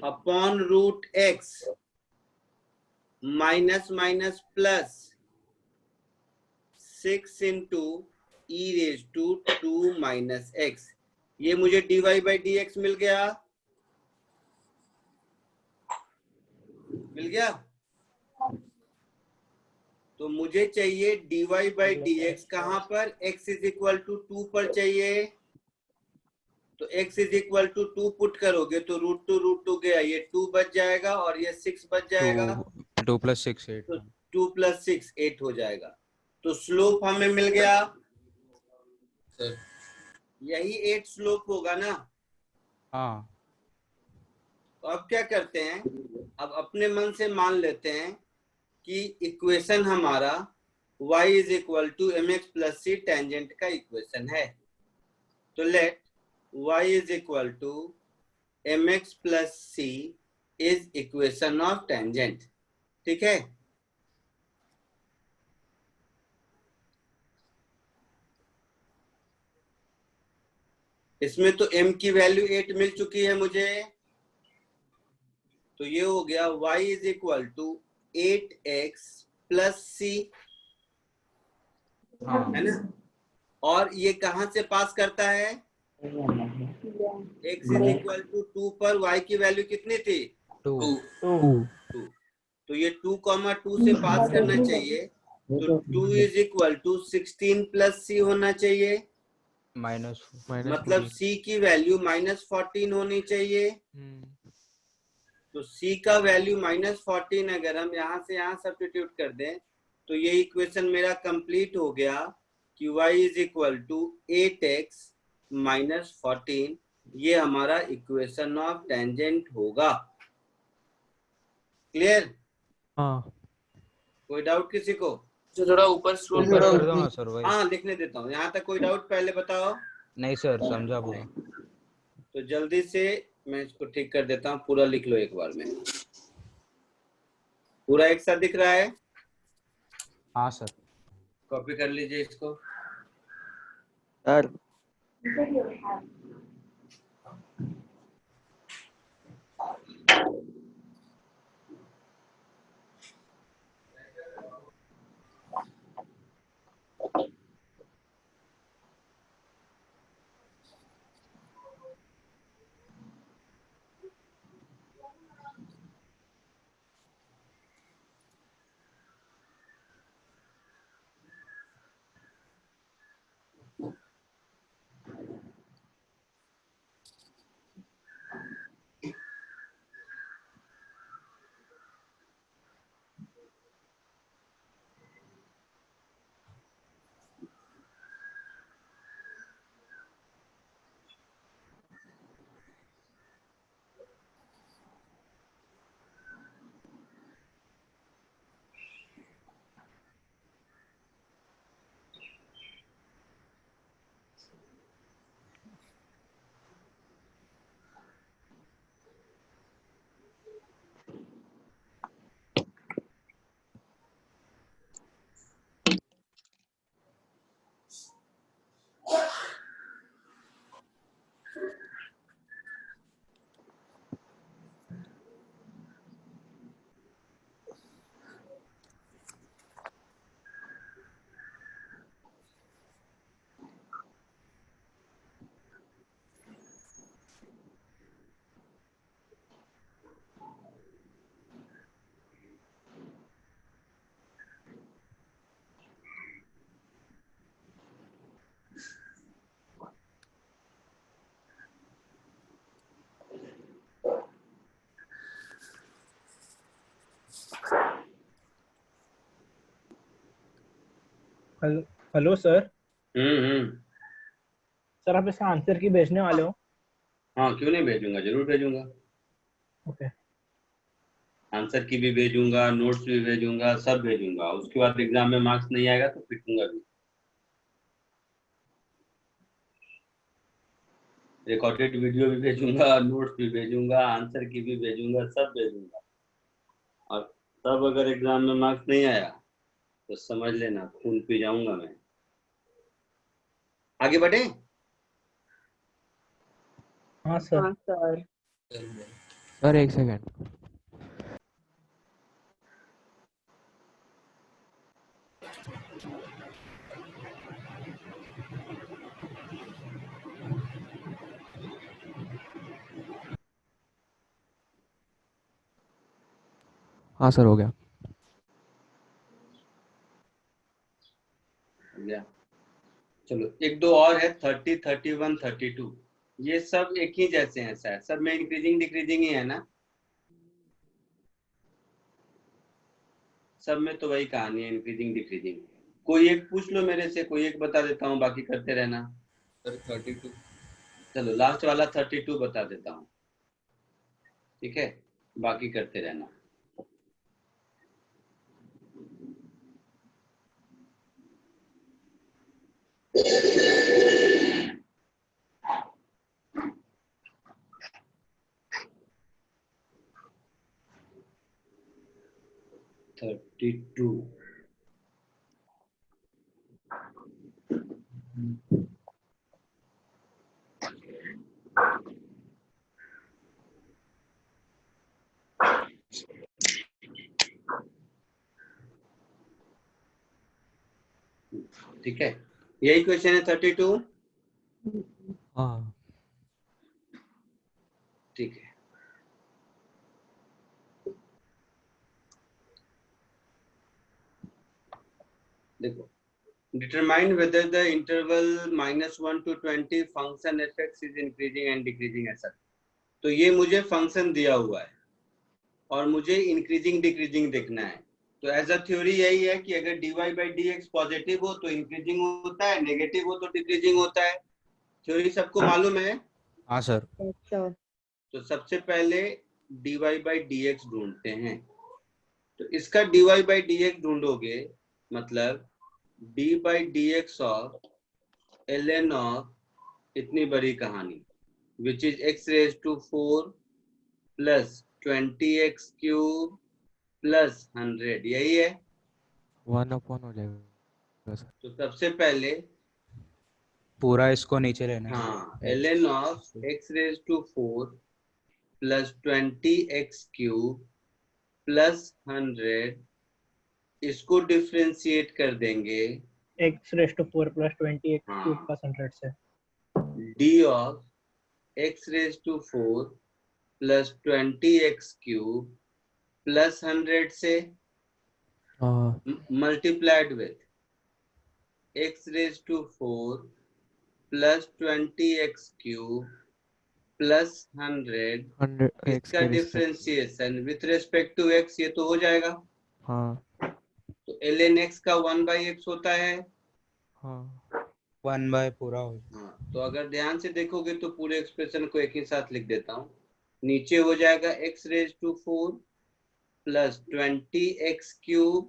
upon root x minus minus plus 6 into e raise to 2 minus x. ये मुझे dy by dx मिल गया। मिल गया। तो मुझे चाहिए dy by dx कहां पर? x इज इक्वल टू 2 पर चाहिए। तो x is equal to 2 put करोगे तो रूट 2 गया, ये 2 बच जाएगा और ये 6 बच जाएगा। 2 + 6 8। तो 2 + 6 8 हो जाएगा। तो स्लोप हमें मिल गया सर। यही 8 स्लोप होगा ना। हाँ तो अब क्या करते हैं, अब अपने मन से मान लेते हैं कि इक्वेशन हमारा y is equal to mx plus c tangent का इक्वेशन है। तो let y is equal to mx plus c is equation of tangent. ठीक है, इसमें तो m की वैल्यू 8 मिल चुकी है मुझे, तो ये हो गया y is equal to 8x plus c, है ना। और ये कहां से पास करता है, x इज इक्वल टू 2 पर y की वैल्यू कितनी थी, 2। 2। तो ये 2,2 से पास करना चाहिए, तो 2 इज इक्वल टू 16 प्लस सी होना चाहिए, मतलब c की वैल्यू -14 होनी चाहिए। तो c का वैल्यू -14 अगर हम यहाँ से यहाँ सब्स्टिट्यूट कर दें तो ये इक्वेशन मेरा कंप्लीट हो गया कि y is equal to 8x -14, ये हमारा इक्वेशन ऑफ टेंजेंट होगा। क्लियर? हाँ। कोई डाउट किसी को? जो थोड़ा ऊपर स्क्रॉल कर दो ना सर भाई। हाँ लिखने देता हूँ, यहाँ तक कोई डाउट पहले बताओ। नहीं सर, समझा पूरा। तो जल्दी से मैं इसको ठीक कर देता हूँ, पूरा लिख लो एक बार में। पूरा एक साथ दिख रहा है? हाँ सर। कॉपी कर लीजिए इसको। Sir hello sir. हम्म। सर आप इसका आंसर की भेजने वाले हो? हाँ क्यों नहीं भेजूंगा, जरूर भेजूंगा। ओके। आंसर की भी भेजूंगा, नोट्स भी भेजूंगा, सब भेजूंगा। उसके बाद एग्जाम में मार्क्स नहीं आएगा तो पिटूंगा भी। रिकॉर्डेड वीडियो भी भेजूंगा, नोट्स भी भेजूंगा, आंसर की भी भेजूंगा, सब भेजूंगा। और तब अगर एग्जाम में मार्क्स नहीं आया तो समझ लेना खून पी जाऊंगा मैं। आगे बढ़े? हाँ सर। सर एक सेकेंड। हाँ सर हो गया। चलो एक दो और है, 30, 31, 32। ये सब एक ही जैसे हैं शायद, सब में इंक्रीजिंग डिक्रीजिंग ही है ना। सब में तो वही कहानी है, इंक्रीजिंग डिक्रीजिंग। कोई एक पूछ लो मेरे से, कोई एक बता देता हूँ, बाकी करते रहना। सर 32। चलो लास्ट वाला 32 बता देता हूँ। ठीक है, बाकी करते रहना। Thirty two. ठीक है, यही क्वेश्चन है 32। हाँ ठीक है, देखो, determine whether the interval -1 to 20 function fx is increasing and decreasing ऐसा। तो ये मुझे फंक्शन दिया हुआ है और मुझे इंक्रीजिंग डिक्रीजिंग देखना है। तो एज अ थ्योरी यही है कि अगर dy by dx पॉजिटिव हो तो इंक्रीजिंग होता है, नेगेटिव हो तो डिक्रीजिंग होता है। थ्योरी सबको मालूम है? हाँ सर। तो सबसे पहले dy by dx ढूंढते हैं। तो इसका dy by dx ढूंढोगे मतलब d by dx of ln of इतनी बड़ी कहानी which is x raised to 4 plus 20x cube plus 100, यही है। 1/, हो जाएगा सर। तो सबसे पहले पूरा इसको नीचे लेना है। हाँ, ln of x raised to 4 plus 20x cube plus 100 इसको डिफरेंशिएट कर देंगे x raised to 4 plus 20x cube plus 100 से। d of x raised to 4 plus 20x cube plus 100 से multiplied with x raised to 4 plus 20x cube plus 100 इसका differentiation with respect to x ये तो हो जाएगा। हाँ तो ln x का 1/x होता है। हाँ 1/, पूरा हो। हाँ, तो अगर ध्यान से देखोगे तो पूरे एक्सप्रेशन को एक ही साथ लिख देता हूँ। नीचे हो जाएगा x raised to 4 plus 20x cube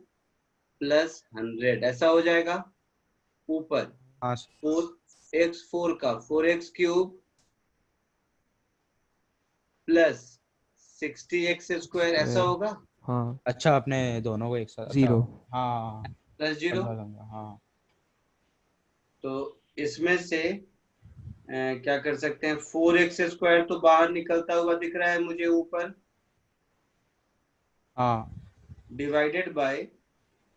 plus 100 ऐसा हो जाएगा। ऊपर 4x4 का 4x cube plus 60x square ऐसा होगा। हाँ अच्छा, आपने दोनों को एक साथ 0 हाँ प्लस 0। हाँ, तो इसमें से क्या कर सकते हैं, 4x स्क्वायर तो बाहर निकलता हुआ दिख रहा है मुझे ऊपर। हाँ, divided by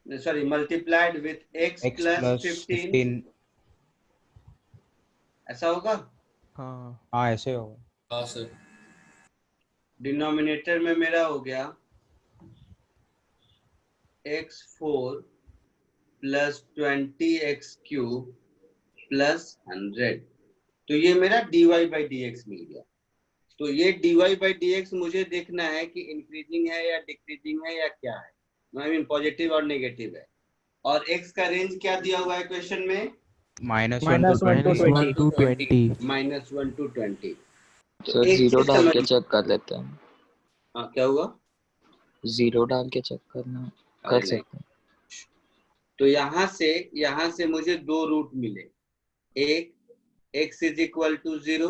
sorry multiplied with x plus 15 ऐसा होगा। हाँ ऐसे होगा। हाँ सर। डिनोमिनेटर में मेरा हो गया x4 plus 20x cube plus 100। तो ये मेरा dy by dx मिल गया। तो ये dy by dx मुझे देखना है कि इंक्रीजिंग है या डिक्रीजिंग है या क्या है, आई मीन पॉजिटिव और नेगेटिव है। और x का रेंज क्या दिया हुआ है क्वेश्चन में? -1 to 20 -1 to 20। सर जीरो डाल के चेक कर लेते हैं। हाँ क्या हुआ? जीरो डाल के चेक करना कर सकते हैं। तो यहाँ से मुझे दो रूट मिले, एक x इज इक्वल टू 0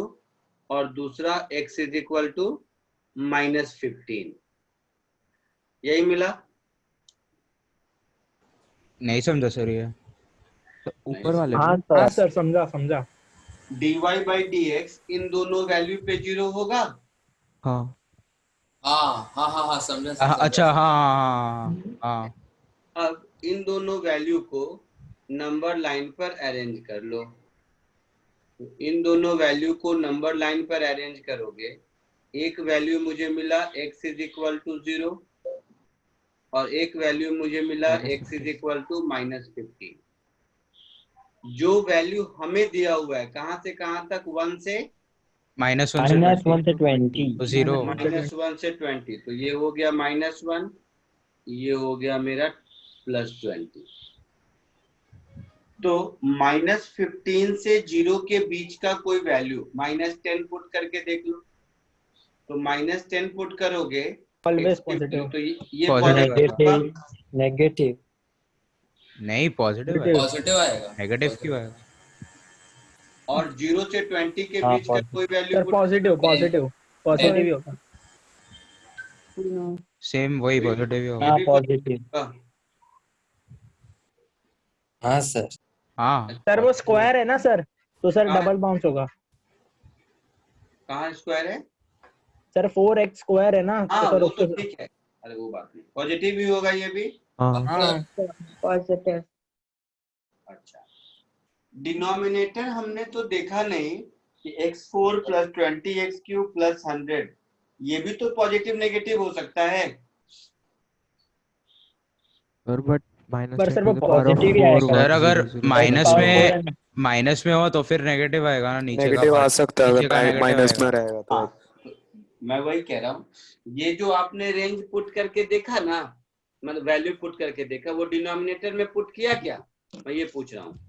और दूसरा x इज इक्वल टू -15, यही मिला। नहीं समझा सर ये। ऊपर वाले हाँ सर समझा। dy by dx इन दोनों वैल्यू पे 0 होगा। हाँ हाँ समझा। अच्छा हाँ। अब इन दोनों वैल्यू को नंबर लाइन पर अरेंज कर लो। इन दोनों वैल्यू को नंबर लाइन पर अरेंज करोगे, एक वैल्यू मुझे मिला x इज इक्वल टू 0 और एक वैल्यू मुझे मिला x इज इक्वल टू -15। जो वैल्यू हमें दिया हुआ है कहां से कहां तक, 1 से -1 से -1 से 20 तो 0 -1 से 20। तो ये हो गया -1, ये हो गया मेरा +20। तो -15 से 0 के बीच का कोई वैल्यू -10 पुट करके देख लो। तो -10 पुट करोगे ऑलवेज x की पॉजिटिव। value, तो ये Positive पॉजिटिव आएगा। होगा। नेगेटिव नहीं पॉजिटिव है, Negative। पॉजिटिव आएगा। नेगेटिव क्यों आएगा? और 0 से 20 के हाँ, बीच का कोई वैल्यू सर पुट पॉजिटिव नहीं, पॉजिटिव ही होगा। सेम वही पॉजिटिव ही होगा। ये हाँ भी पॉजिटिव। होगा। हाँ सर। हाँ सर वो स्क्वायर है ना सर, तो सर हाँ। डबल बाउंस होगा। कहाँ स्क्वायर है? सर 4x स्क्वायर है ना, हाँ तो सर वो तो उसके ठीक है, अरे वो बात नहीं, पॉजिटिव ही होगा ये भी। हाँ हाँ पॉजिटिव। अच्छा, डिनोमिनेटर हमने तो देखा नहीं कि x4 + 20x³ + 100, ये भी तो पॉजिटिव नेगेटिव हो सकता है। सर बट माइनस पर 10 सर टू वो द पावर ऑफ पॉजिटिव ही 4 आएगा। सर अगर +0 माइनस में हो तो फिर नेगेटिव आएगा ना, नीचे का नेगेटिव आ part, सकता है नीचे का अगर नेगेटिव माइनस में आएगा। रहेगा तो। हाँ, तो मैं वही कह रहा हूँ, ये जो आपने रेंज पुट करके देखा ना, मतलब वैल्यू पुट करके देखा, वो डिनोमिनेटर में पुट किया क्या, मैं ये पूछ रहा हूँ।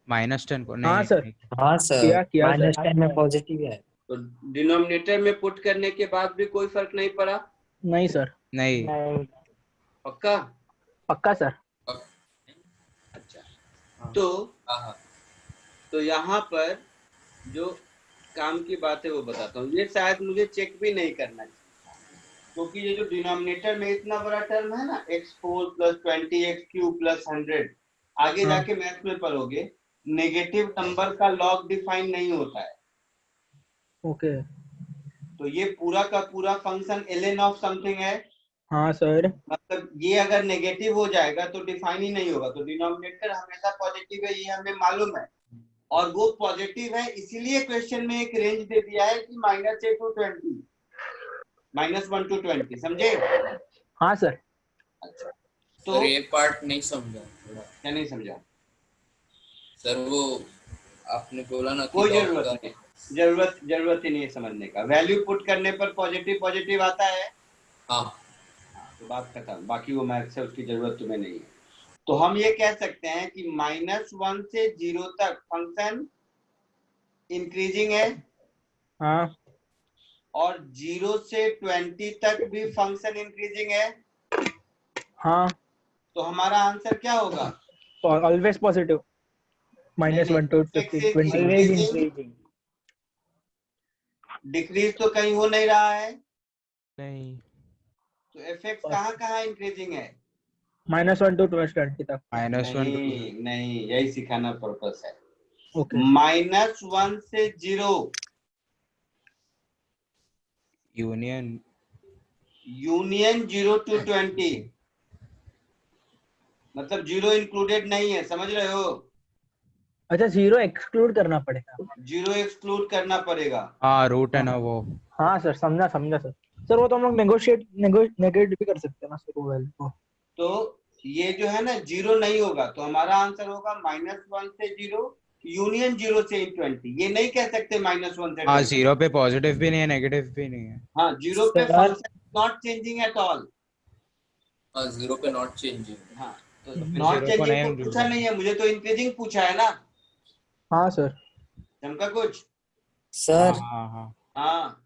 -10 को हाँ नहीं सर। नहीं। हाँ सर, किया सर। -10 में पॉजिटिव है। तो डिनोमिनेटर में पुट करने के बाद भी कोई फर्क नहीं पड़ा? नहीं सर। नहीं पक्का? पक्का सर। अच्छा, तो यहाँ पर जो काम की बात है वो बताता हूँ, ये शायद मुझे चेक भी नहीं करना चाहिए, क्योंकि ये जो डिनोमिनेटर में इतना बड़ा टर्म है ना, x4 + 20x³ + 100, आगे जाके मैथ में पढ़ोगे, नेगेटिव नंबर का लॉग डिफाइन नहीं होता है। ओके। तो ये पूरा का पूरा फंक्शन ln ऑफ समथिंग है। हाँ सर। मतलब ये अगर नेगेटिव हो जाएगा तो डिफाइन ही नहीं होगा, तो डिनोमिनेटर हमेशा पॉजिटिव है, ये हमें मालूम है, और वो पॉजिटिव है, इसीलिए क्वेश्चन में एक रेंज दे दिया है कि -1 to 20, -1 to 20, समझे? हाँ सर। अच्छा, सर ये पार्ट नहीं समझा थोड़ा। क्या नहीं समझा? सर वो आपने बोला ना कि कोई log जरूरत का- नहीं, जरूरत ही नहीं है समझने का। वैल्यू पुट करने पर पॉजिटिव आता है। हाँ तो बात खत्म, बाकी वो मैथ से उसकी जरूरत तुम्हें नहीं है। तो हम ये कह सकते हैं कि -1 से 0 तक फंक्शन इंक्रीजिंग है, हाँ और 0 से 20 तक भी फंक्शन इंक्रीजिंग है। हाँ। तो हमारा आंसर क्या होगा? Always positive. -1 to 50 20। डिक्रीज तो कहीं हो नहीं रहा है, नहीं तो एफएक्स कहाँ इंक्रीजिंग है? -1 to 20 तक। नहीं, यही सिखाना पर्पस है। ओके। -1 से 0 यूनियन 0 to 20, मतलब 0 इंक्लूडेड नहीं है, समझ रहे हो? अच्छा 0 एक्सक्लूड करना पड़ेगा। 0 एक्सक्लूड करना पड़ेगा। हाँ रूट है ना वो। हाँ सर, समझा सर। सर वो तो हम लोग नेगोशिएट भी कर सकते हैं ना सर वो वैल्यू को। तो ये जो है ना 0 नहीं होगा, तो हमारा आंसर होगा -1 से 0 यूनियन 0 से 20। ये नहीं कह सकते -1 से हाँ 20। 0 पे पॉजिटिव भी नहीं है, नेगेटिव भी नहीं है। हाँ, 0 पे function not changing at all. हाँ 0 पे नॉट चेंजिंग। हाँ, तो नॉट चेंजिंग तो पूछा नहीं है, मुझे तो इंक्रीजिंग पूछा है ना। हाँ सर। चमका कुछ? सर हाँ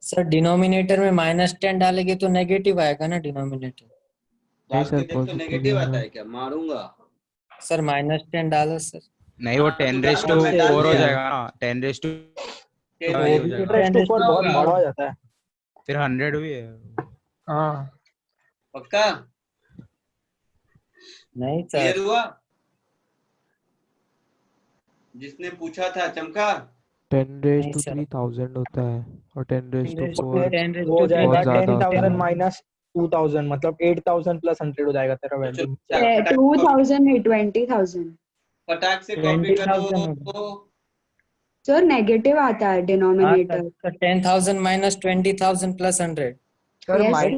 सर डिनोमिनेटर में -10 डालेंगे तो नेगेटिव आएगा ना डिनोमिनेटर। डाल सर, के देख तो नेगेटिव आता है क्या? मारूंगा सर -10 डालो सर। नहीं वो 10⁻⁴ हो जाएगा ना, 10⁻⁴ बहुत बड़ा हो जाता है। फिर 100 भी है। हाँ पक्का? नहीं क्लियर सर। हुआ? जिसने पूछा था चमका? 10⁻³ 1000 होता है और 10⁻⁴ वो हो जाएगा बहुत ज्यादा 10,000 होता है। -2000, मतलब 8,000 + 100 हो जाएगा तेरा वैल्यू। 2000 नहीं 20,000। फटाक से कॉपी 20,000 करो। सर नेगेटिव आता है डिनोमिनेटर। 10,000 -20,000 + 100। Sir Yes, sir.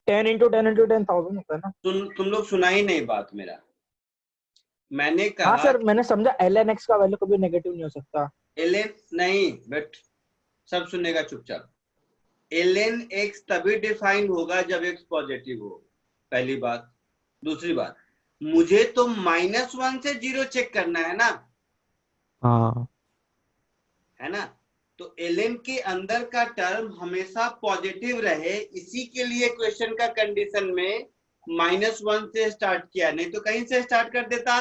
10 × 10 × 10,000 होता है ना। तुम लोग सुना ही नहीं बात मेरा। मैंने कहा हाँ सर, मैंने समझा ln(x) का वैल्यू कभी नेगेटिव नहीं हो सकता। ln नहीं, बट सब सुनेगा चुपचाप। ln(x) तभी डिफाइन होगा जब x पॉजिटिव हो, पहली बात। दूसरी बात, मुझे तो -1 से 0 चेक करना है ना, हाँ है ना? तो ln के अंदर का टर्म हमेशा पॉजिटिव रहे, इसी के लिए क्वेश्चन का कंडीशन में -1 से स्टार्ट किया, नहीं तो कहीं से स्टार्ट कर देता।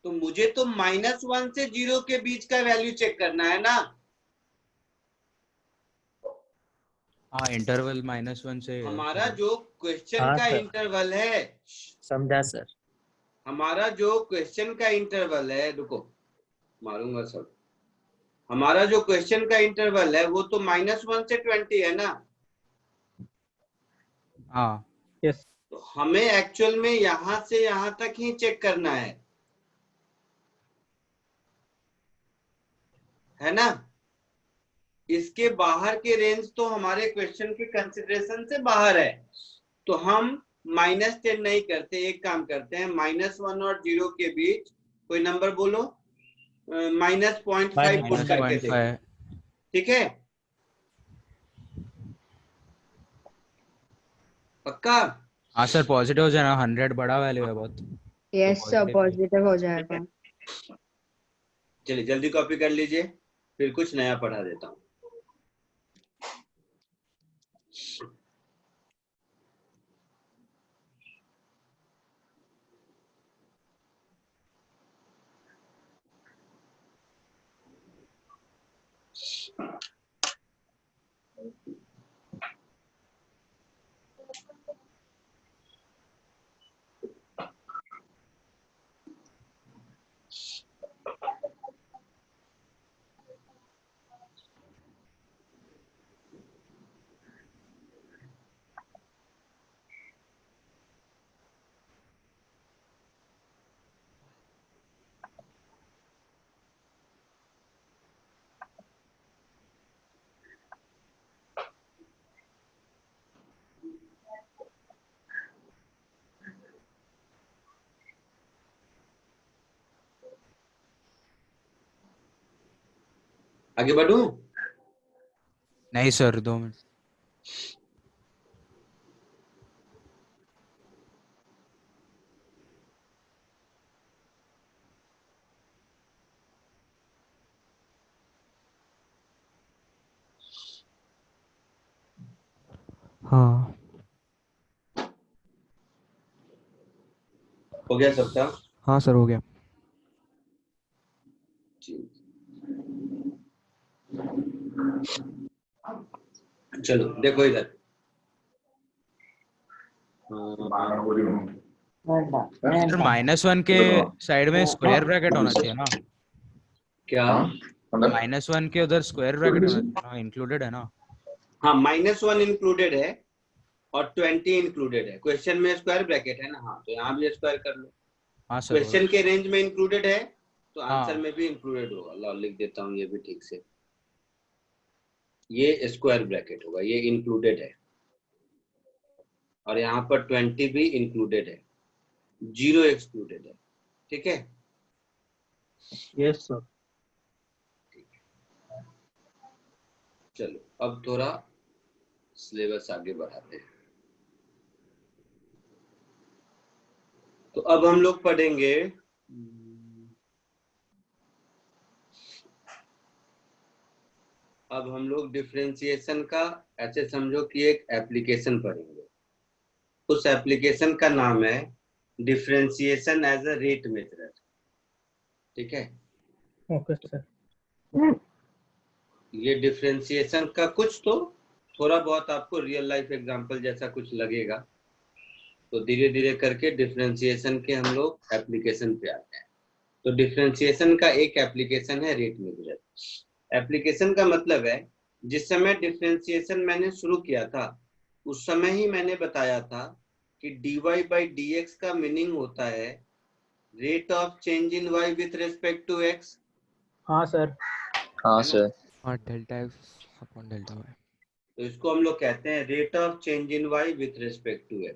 तो मुझे तो -1 से 0 के बीच का वैल्यू चेक करना है ना। हाँ इंटरवल -1 से हमारा जो क्वेश्चन हाँ का सर। इंटरवल है, समझा सर। हमारा जो क्वेश्चन का इंटरवल है, रुको मारूंगा सब, हमारा जो क्वेश्चन का इंटरवल है वो तो -1 से 20 है ना। हाँ यस। तो हमें एक्चुअल में यहां से यहां तक ही चेक करना है ना। इसके बाहर के रेंज तो हमारे क्वेश्चन के कंसिडरेशन से बाहर है, तो हम -10 नहीं करते, एक काम करते हैं -1 और 0 के बीच कोई नंबर बोलो, -0.5 पुट करके देखो, ठीक है पक्का। हाँ सर पॉजिटिव हो जाना, 100 बड़ा वैल्यू है बहुत। यस सर पॉजिटिव हो जाएगा। चलिए जल्दी कॉपी कर लीजिए, फिर कुछ नया पढ़ा देता हूँ। आगे बढ़ूं? नहीं सर 2 मिनट। हाँ हो गया सबका? हाँ सर हो गया। चलो देखो इधर, सर -1 के साइड में स्क्वायर ब्रैकेट होना चाहिए ना। क्या -1 के उधर स्क्वायर ब्रैकेट होना चाहिए ना, इंक्लूडेड है ना। हाँ -1 इंक्लूडेड है और 20 इंक्लूडेड है, क्वेश्चन में स्क्वायर ब्रैकेट है ना। हाँ तो यहाँ भी स्क्वायर कर लो। हाँ सर क्वेश्चन के रेंज में इंक्लूडेड है तो हाँ। आंसर में भी इंक्लूडेड होगा। लो लिख देता हूँ ये भी ठीक से, ये स्क्वायर ब्रैकेट होगा, ये इंक्लूडेड है, और यहाँ पर 20 भी इंक्लूडेड है, 0 एक्सक्लूडेड है, ठीक है। Yes sir. चलो अब थोड़ा सिलेबस आगे बढ़ाते हैं। तो अब हम लोग पढ़ेंगे अब हम लोग डिफरेंशिएशन का, ऐसे समझो कि एक एप्लीकेशन पढ़ेंगे। उस एप्लीकेशन का नाम है differentiation as a rate method, ठीक है। Okay sir. ये डिफरेंशिएशन का कुछ तो थोड़ा बहुत आपको रियल लाइफ एग्जांपल जैसा कुछ लगेगा, तो धीरे धीरे करके डिफरेंशिएशन के हम लोग एप्लीकेशन पे आते हैं। तो डिफरेंशिएशन का एक एप्लीकेशन है रेट मेथड। एप्लीकेशन का मतलब है जिस समय डिफरेंशिएशन मैंने शुरू किया था उस समय ही मैंने बताया था कि dy by dx का मीनिंग होता है rate of change in y with respect to x। हाँ सर। हाँ सर। हाँ delta x upon delta y. तो इसको हम लोग कहते हैं rate of change in y with respect to x।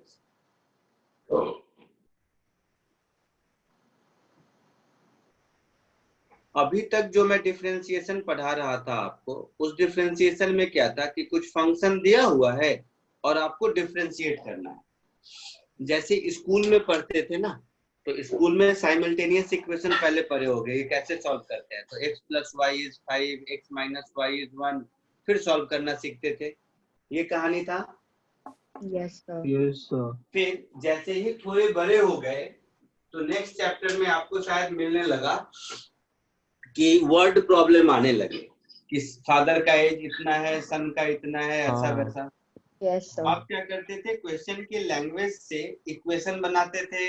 अभी तक जो मैं डिफरेंशिएशन पढ़ा रहा था आपको, उस डिफरेंशिएशन में क्या था कि कुछ फंक्शन दिया हुआ है और आपको डिफरेंशिएट करना है। जैसे स्कूल में पढ़ते थे ना, तो स्कूल में साइमल्टेनियस इक्वेशन पहले पढ़े होंगे, ये कैसे सॉल्व करते हैं। तो x + y = 5, x - y = 1, फिर सॉल्व करना सीखते थे। ये कहानी था। Yes sir. Yes sir. फिर जैसे ही थोड़े बड़े हो गए तो नेक्स्ट चैप्टर में आपको शायद मिलने लगा कि वर्ड प्रॉब्लम आने लगे कि फादर का एज इतना है, सन का इतना है, ऐसा वैसा। Yes sir. आप क्या करते थे, क्वेश्चन की लैंग्वेज से इक्वेशन बनाते थे,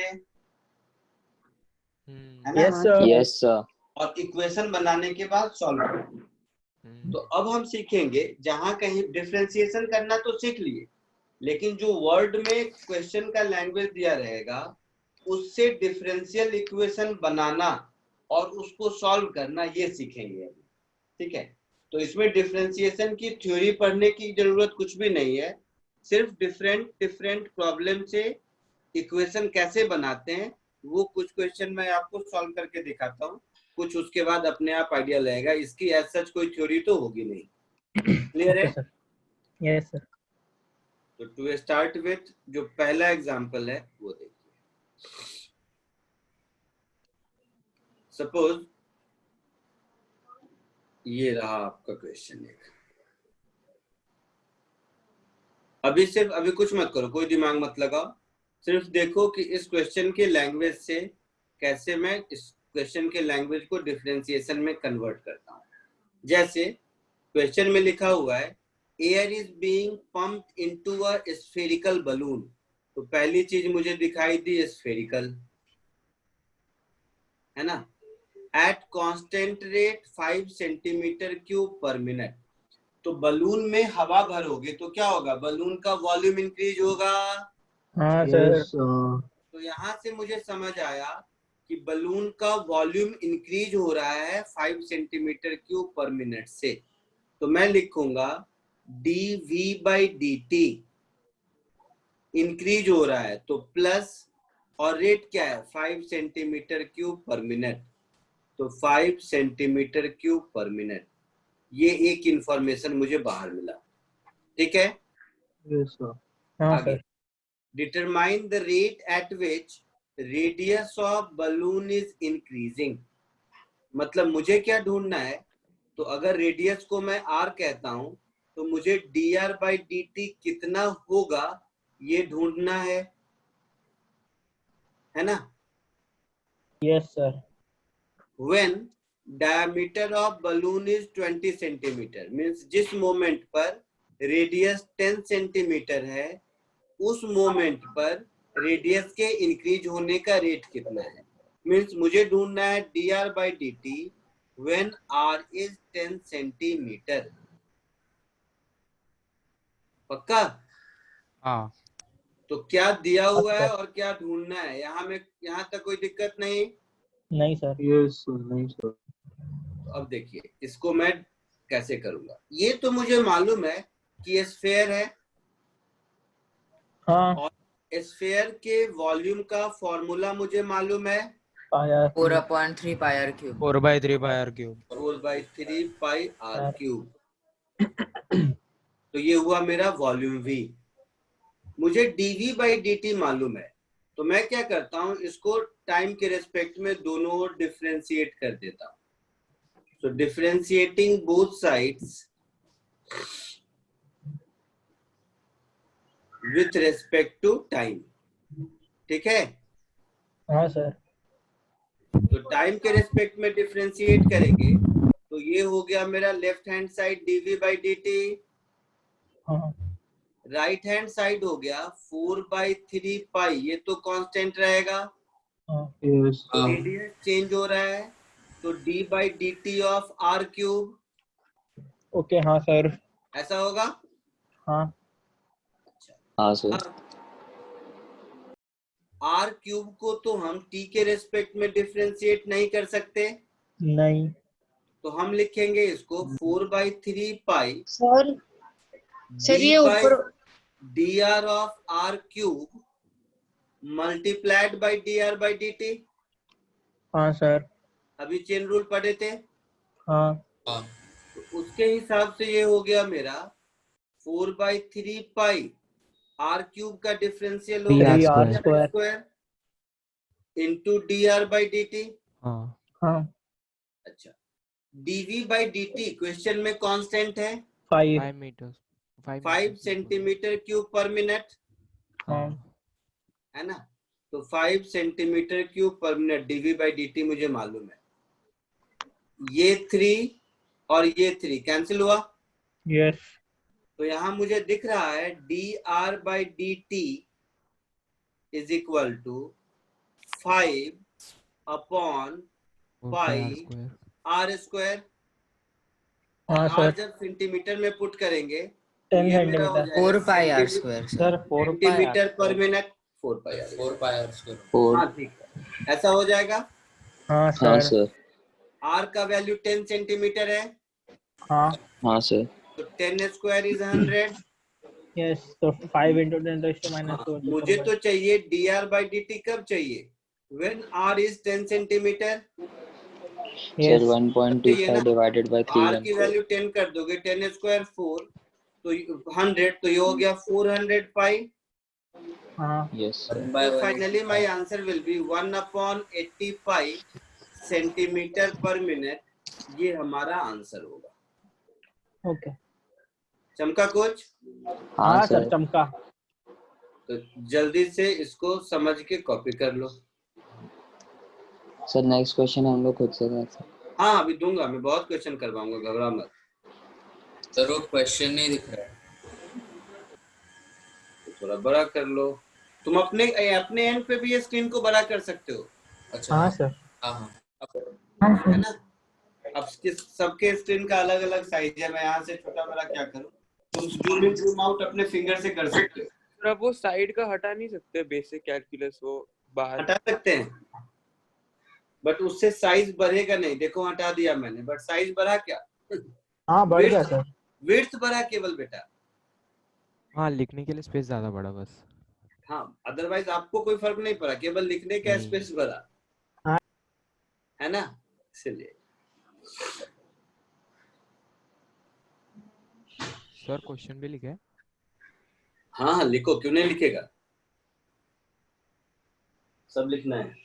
है ना? Yes sir. Yes sir. और इक्वेशन बनाने के बाद सॉल्व करते। तो अब हम सीखेंगे, जहां कहीं डिफरेंशिएशन करना तो सीख लिए, लेकिन जो वर्ड में क्वेश्चन का लैंग्वेज दिया रहेगा उससे डिफरेंशियल इक्वेशन बनाना और उसको सॉल्व करना, ये सीखेंगे अभी। ठीक है, तो इसमें डिफरेंशिएशन की थ्योरी पढ़ने की जरूरत कुछ भी नहीं है, सिर्फ डिफरेंट प्रॉब्लम से इक्वेशन कैसे बनाते हैं वो कुछ क्वेश्चन मैं आपको सॉल्व करके दिखाता हूँ, कुछ उसके बाद अपने आप आइडिया लगेगा। इसकी एज सच कोई थ्योरी तो होगी नहीं। क्लियर है? Yes sir. तो टू स्टार्ट विथ जो पहला एग्जांपल है वो देखिए। सपोज ये रहा आपका क्वेश्चन एक। अभी कुछ मत करो, कोई दिमाग मत लगाओ, सिर्फ देखो कि इस क्वेश्चन के लैंग्वेज से कैसे मैं इस क्वेश्चन के लैंग्वेज को डिफरेंशिएशन में कन्वर्ट करता हूँ। जैसे क्वेश्चन में लिखा हुआ है air is being pumped into a spherical balloon. तो पहली चीज मुझे दिखाई दी स्फेरिकल, है ना, एट कांस्टेंट रेट 5 cm3/min। तो बलून में हवा भरोगे तो क्या होगा, बलून का वॉल्यूम इंक्रीज होगा। हाँ सर। तो यहाँ से मुझे समझ आया कि बलून का वॉल्यूम इंक्रीज हो रहा है 5 cm3/min से। तो मैं लिखूंगा dV/dt इंक्रीज हो रहा है तो प्लस, और रेट क्या है 5 cm3/min, तो 5 cm3/min। ये एक इंफॉर्मेशन मुझे बाहर मिला। ठीक है, यस सर। हाँ आगे sir. Determine the rate at which radius of balloon is increasing. मतलब मुझे क्या ढूंढना है, तो अगर रेडियस को मैं r कहता हूं तो मुझे dr/dt कितना होगा ये ढूंढना है ना। Yes sir. When diameter of balloon is 20 centimeter, means जिस मोमेंट पर रेडियस 10 सेंटीमीटर है उस मोमेंट पर रेडियस के इंक्रीज होने का रेट कितना है। मीन्स मुझे ढूंढना है dr/dt when r is 10 centimetre. पक्का? हाँ। तो क्या दिया हुआ है और क्या ढूंढना है, यहाँ तक कोई दिक्कत नहीं? नहीं सर। Yes sir. नहीं सर। तो अब देखिए इसको मैं कैसे करूंगा। ये तो मुझे मालूम है कि स्फीयर है, हाँ। और स्फीयर के वॉल्यूम का फॉर्मूला मुझे मालूम है 4/3 πr3। 4/3 πr3। 4/3 πr3। तो ये हुआ मेरा वॉल्यूम v। मुझे dV/dt मालूम है, तो मैं क्या करता हूं, इसको टाइम के रेस्पेक्ट में दोनों ओर डिफरेंशिएट कर देता हूं। So differentiating both sides with respect to time। ठीक है? हाँ सर। तो टाइम के रेस्पेक्ट में डिफरेंशिएट करेंगे तो ये हो गया मेरा लेफ्ट हैंड साइड dV/dt। हाँ। राइट हैंड साइड हो गया 4/3 पाई, ये तो कांस्टेंट रहेगा। रेडियस चेंज हो रहा है तो d/dt ऑफ r3। ओके। हाँ सर। ऐसा होगा? हाँ। हाँ सर। r³ को तो हम t के रेस्पेक्ट में डिफरेंशिएट नहीं कर सकते। नहीं। तो हम लिखेंगे इसको 4/3 पाई सर ये ऊपर dr of r³ multiplied by dr/dt। हाँ सर। अभी चेन रूल पढ़े थे। हाँ। तो उसके हिसाब से ये हो गया मेरा 4/3 पाई r³ का डिफरेंशियल हो गया r² into d r by d t. हाँ हाँ अच्छा, dv बाई dt क्वेश्चन में कांस्टेंट है 5 5 metre 5 centimetre cube per minute, हाँ है ना। तो 5 centimetre cube per minute dv by dt मुझे मालूम है। ये 3 और ये 3 कैंसिल हुआ। यस तो यहाँ मुझे दिख रहा है dr by dt is equal to 5 upon pi r square. हाँ आर सर जब सेंटीमीटर में पुट करेंगे तो 10 ये मेरा हो सेंटीमीटर जाएगा 4 pi r square sir 4 pi centimetre पर minute 4 pi r. 4 pi r square. 4 हाँ ठीक है, ऐसा हो जाएगा। हाँ हाँ सर सर आर का वैल्यू 10 सेंटीमीटर है, हाँ हाँ सर तो 10 स्क्वायर इज 100। यस तो 5 into 10 raised to minus हाँ, 2 to मुझे 4 तो चाहिए dr by dt कब चाहिए? When r is 10 centimetre. Sir yes 1.25 divided by r की 314 वैल्यू 10 कर दोगे, 10 स्क्वायर 4 तो 100, तो ये हो गया 400 पाई। हाँ yes sir So finally my answer will be 1/80 pi centimetre पर मिनट। ये हमारा आंसर होगा। ओके चमका कुछ? हाँ सर चमका। तो जल्दी से इसको समझ के कॉपी कर लो। सर नेक्स्ट क्वेश्चन हम लोग खुद से कर सकते हैं। हाँ अभी दूंगा, मैं बहुत क्वेश्चन करवाऊंगा, घबरा मत। सर वो क्वेश्चन नहीं दिख रहा है। तो थोड़ा बड़ा कर लो। तुम अपने एंड पे भी ये स्क्रीन को बड़ा कर सकते हो। अच्छा हाँ सर हाँ हाँ है ना। अब सबके स्क्रीन का अलग अलग साइज है, मैं यहाँ से छोटा बड़ा क्या करूँ। तुम जूम इन जूम आउट अपने फिंगर से कर सकते हो। सर आप वो साइड का हटा नहीं सकते, बेसिक कैलकुलस वो बाहर हटा सकते हैं, बट उससे साइज बढ़ेगा नहीं। देखो हटा दिया मैंने, बट साइज बढ़ा क्या? हाँ बढ़ गया सर। विड्थ बढ़ा केवल बेटा। हाँ लिखने के लिए स्पेस ज्यादा बड़ा बस। हाँ अदरवाइज आपको कोई फर्क नहीं पड़ा, केवल लिखने का नहीं। स्पेस बढ़ा। हाँ। है ना, इसलिए। सर क्वेश्चन भी लिखे? हाँ हाँ लिखो, क्यों नहीं लिखेगा, सब लिखना है।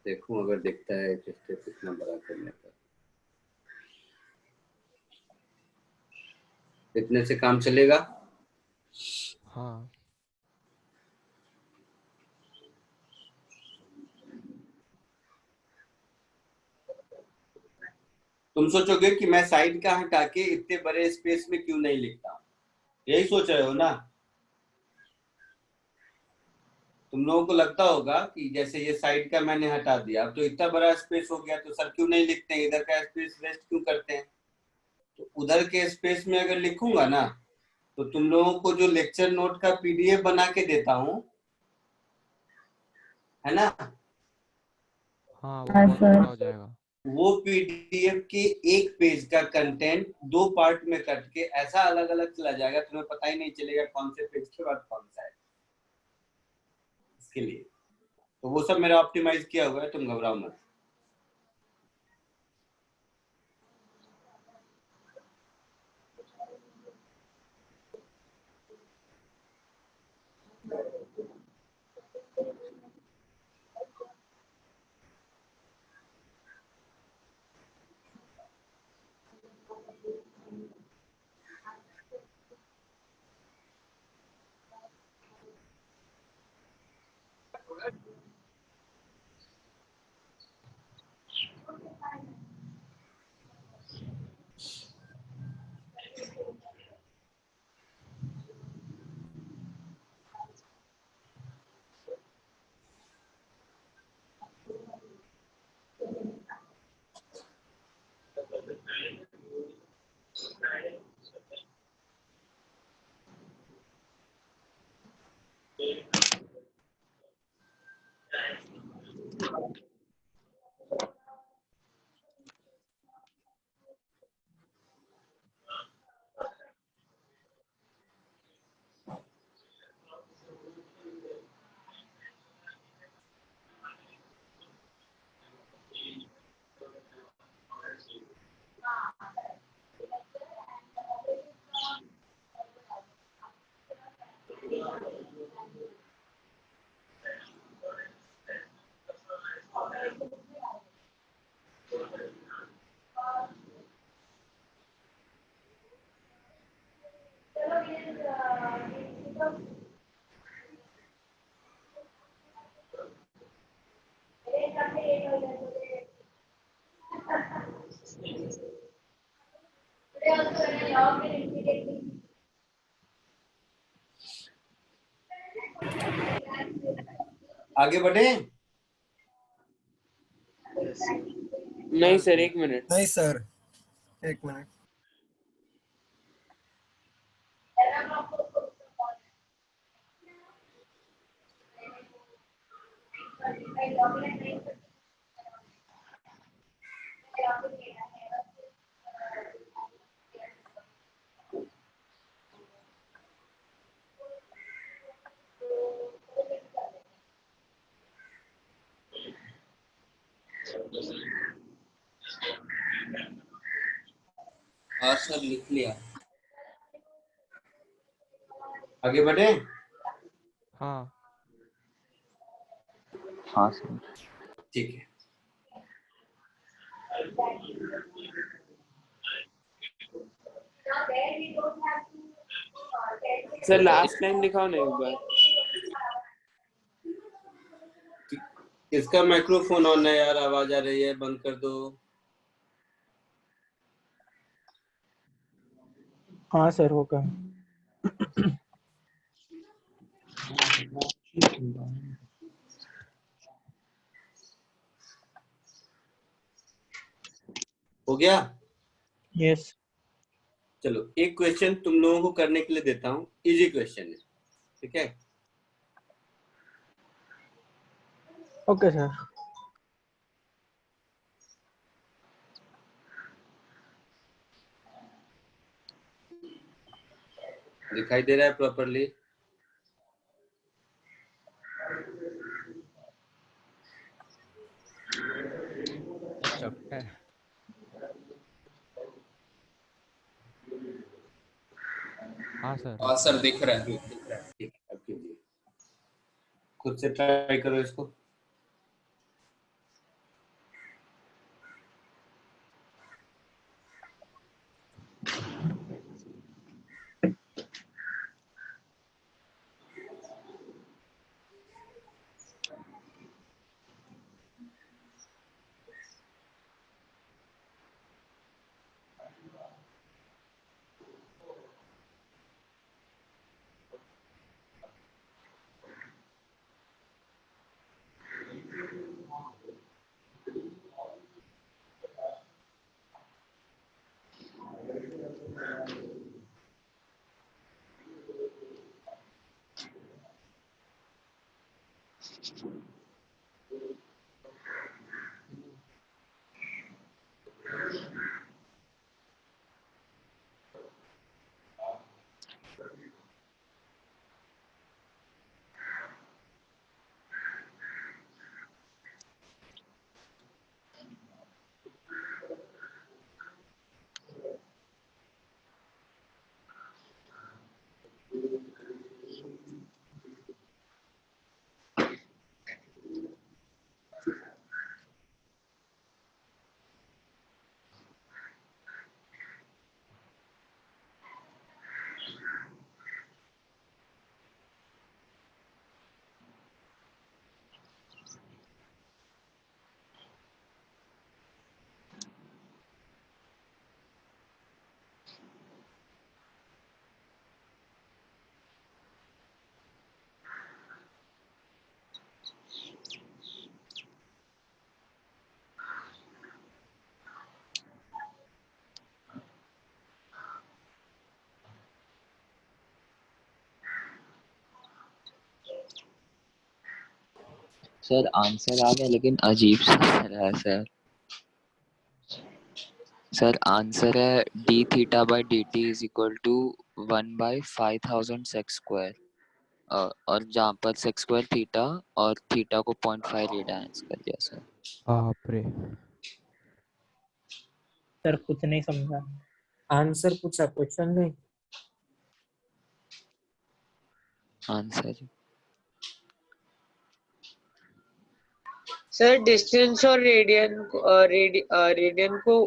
देखूं अगर दिखता है कितना बड़ा करने का। इतने से काम चलेगा? हाँ तुम सोचोगे कि मैं साइड का हटा के इतने बड़े स्पेस में क्यों नहीं लिखता हूँ, यही सोच रहे हो ना। तुम लोगों को लगता होगा कि जैसे ये साइड का मैंने हटा दिया तो इतना बड़ा स्पेस हो गया, तो सर क्यों नहीं लिखते हैं, इधर का स्पेस वेस्ट क्यों करते हैं। तो उधर के स्पेस में अगर लिखूंगा ना, तो तुम लोगों को जो लेक्चर नोट का पीडीएफ बना के देता हूँ, है ना। हाँ वो बहुत बड़ा हो जाएगा। वो पीडीएफ के एक पेज का कंटेंट 2 पार्ट में कट के ऐसा अलग अलग चला जाएगा, तुम्हें पता ही नहीं चलेगा कौन से पेज के बाद कौन सा है। इसके लिए तो वो सब मेरा ऑप्टिमाइज किया हुआ है, तुम घबराओ मत। आगे बढ़े? नहीं सर, एक मिनट। नहीं सर, एक मिनट। और सर लिख लिया। आगे बढ़े? हाँ हाँ सर। ठीक है। सर लास्ट लाइन दिखाओ ना एक बार। इसका माइक्रोफोन ऑन है यार, आवाज आ रही है, बंद कर दो। हाँ सर होगा। हो गया? यस। चलो एक क्वेश्चन तुम लोगों को करने के लिए देता हूँ, इजी क्वेश्चन है, ठीक है? Okay sir. दिखाई दे रहा है प्रॉपरली? चपटा है। हाँ सर। और सर दिख रहा है। ठीक है, अब कीजिए, खुद से ट्राई करो इसको। सर आंसर आ गया लेकिन अजीब सा रहा है सर। सर आंसर है d theta by d t is equal to 1/5000 sec square, और जहाँ पर सेक स्क्वायर थीटा और थीटा को 0.5 रेडियंस कर दिया सर। बाप रे। सर कुछ नहीं समझा। आंसर पूछा, क्वेश्चन नहीं। आंसर सर डिस्टेंस और रेडियन को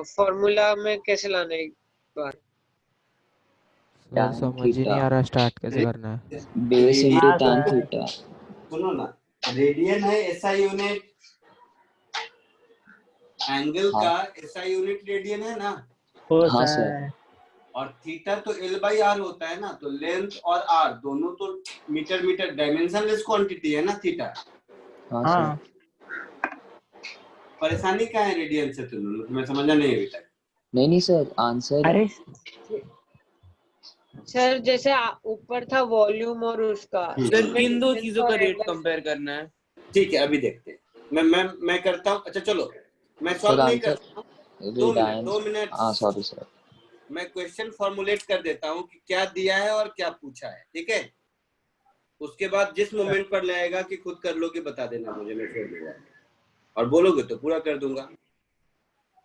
फॉर्मूला में कैसे लाना है एक बार? सर समझ ही नहीं आ रहा स्टार्ट कैसे करना है। बेस इनटू हाँ, tan सर। थीटा। सुनो ना, रेडियन है एसआई यूनिट, एंगल हाँ। का एसआई यूनिट रेडियन है ना? हो हाँ सर। सर। और थीटा तो L बाई आर होता है ना, तो लेंथ और आर दोनों तो मीटर डायमेंशनलेस क्वांटिटी है ना थीटा। हाँ परेशानी क्या है रेडियन से तुम्हें समझना नहीं है अभी तक? नहीं सर, आंसर अरे सर जैसे ऊपर था वॉल्यूम और उसका, सर किन दो चीजों का रेट कंपेयर करना है? ठीक है अभी देखते हैं। मैं करता हूँ। अच्छा चलो मैं सॉल्व नहीं करता हूँ, 2 मिनट। हाँ सॉरी सर, मैं क्वेश्चन फॉर्मुलेट कर देता हूँ कि क्या दिया है और क्या पूछा है, ठीक है? उसके बाद जिस मोमेंट पर लगेगा कि खुद कर लो कि बता देना मुझे, मैं छोड़ दूंगा और बोलोगे तो पूरा कर दूंगा।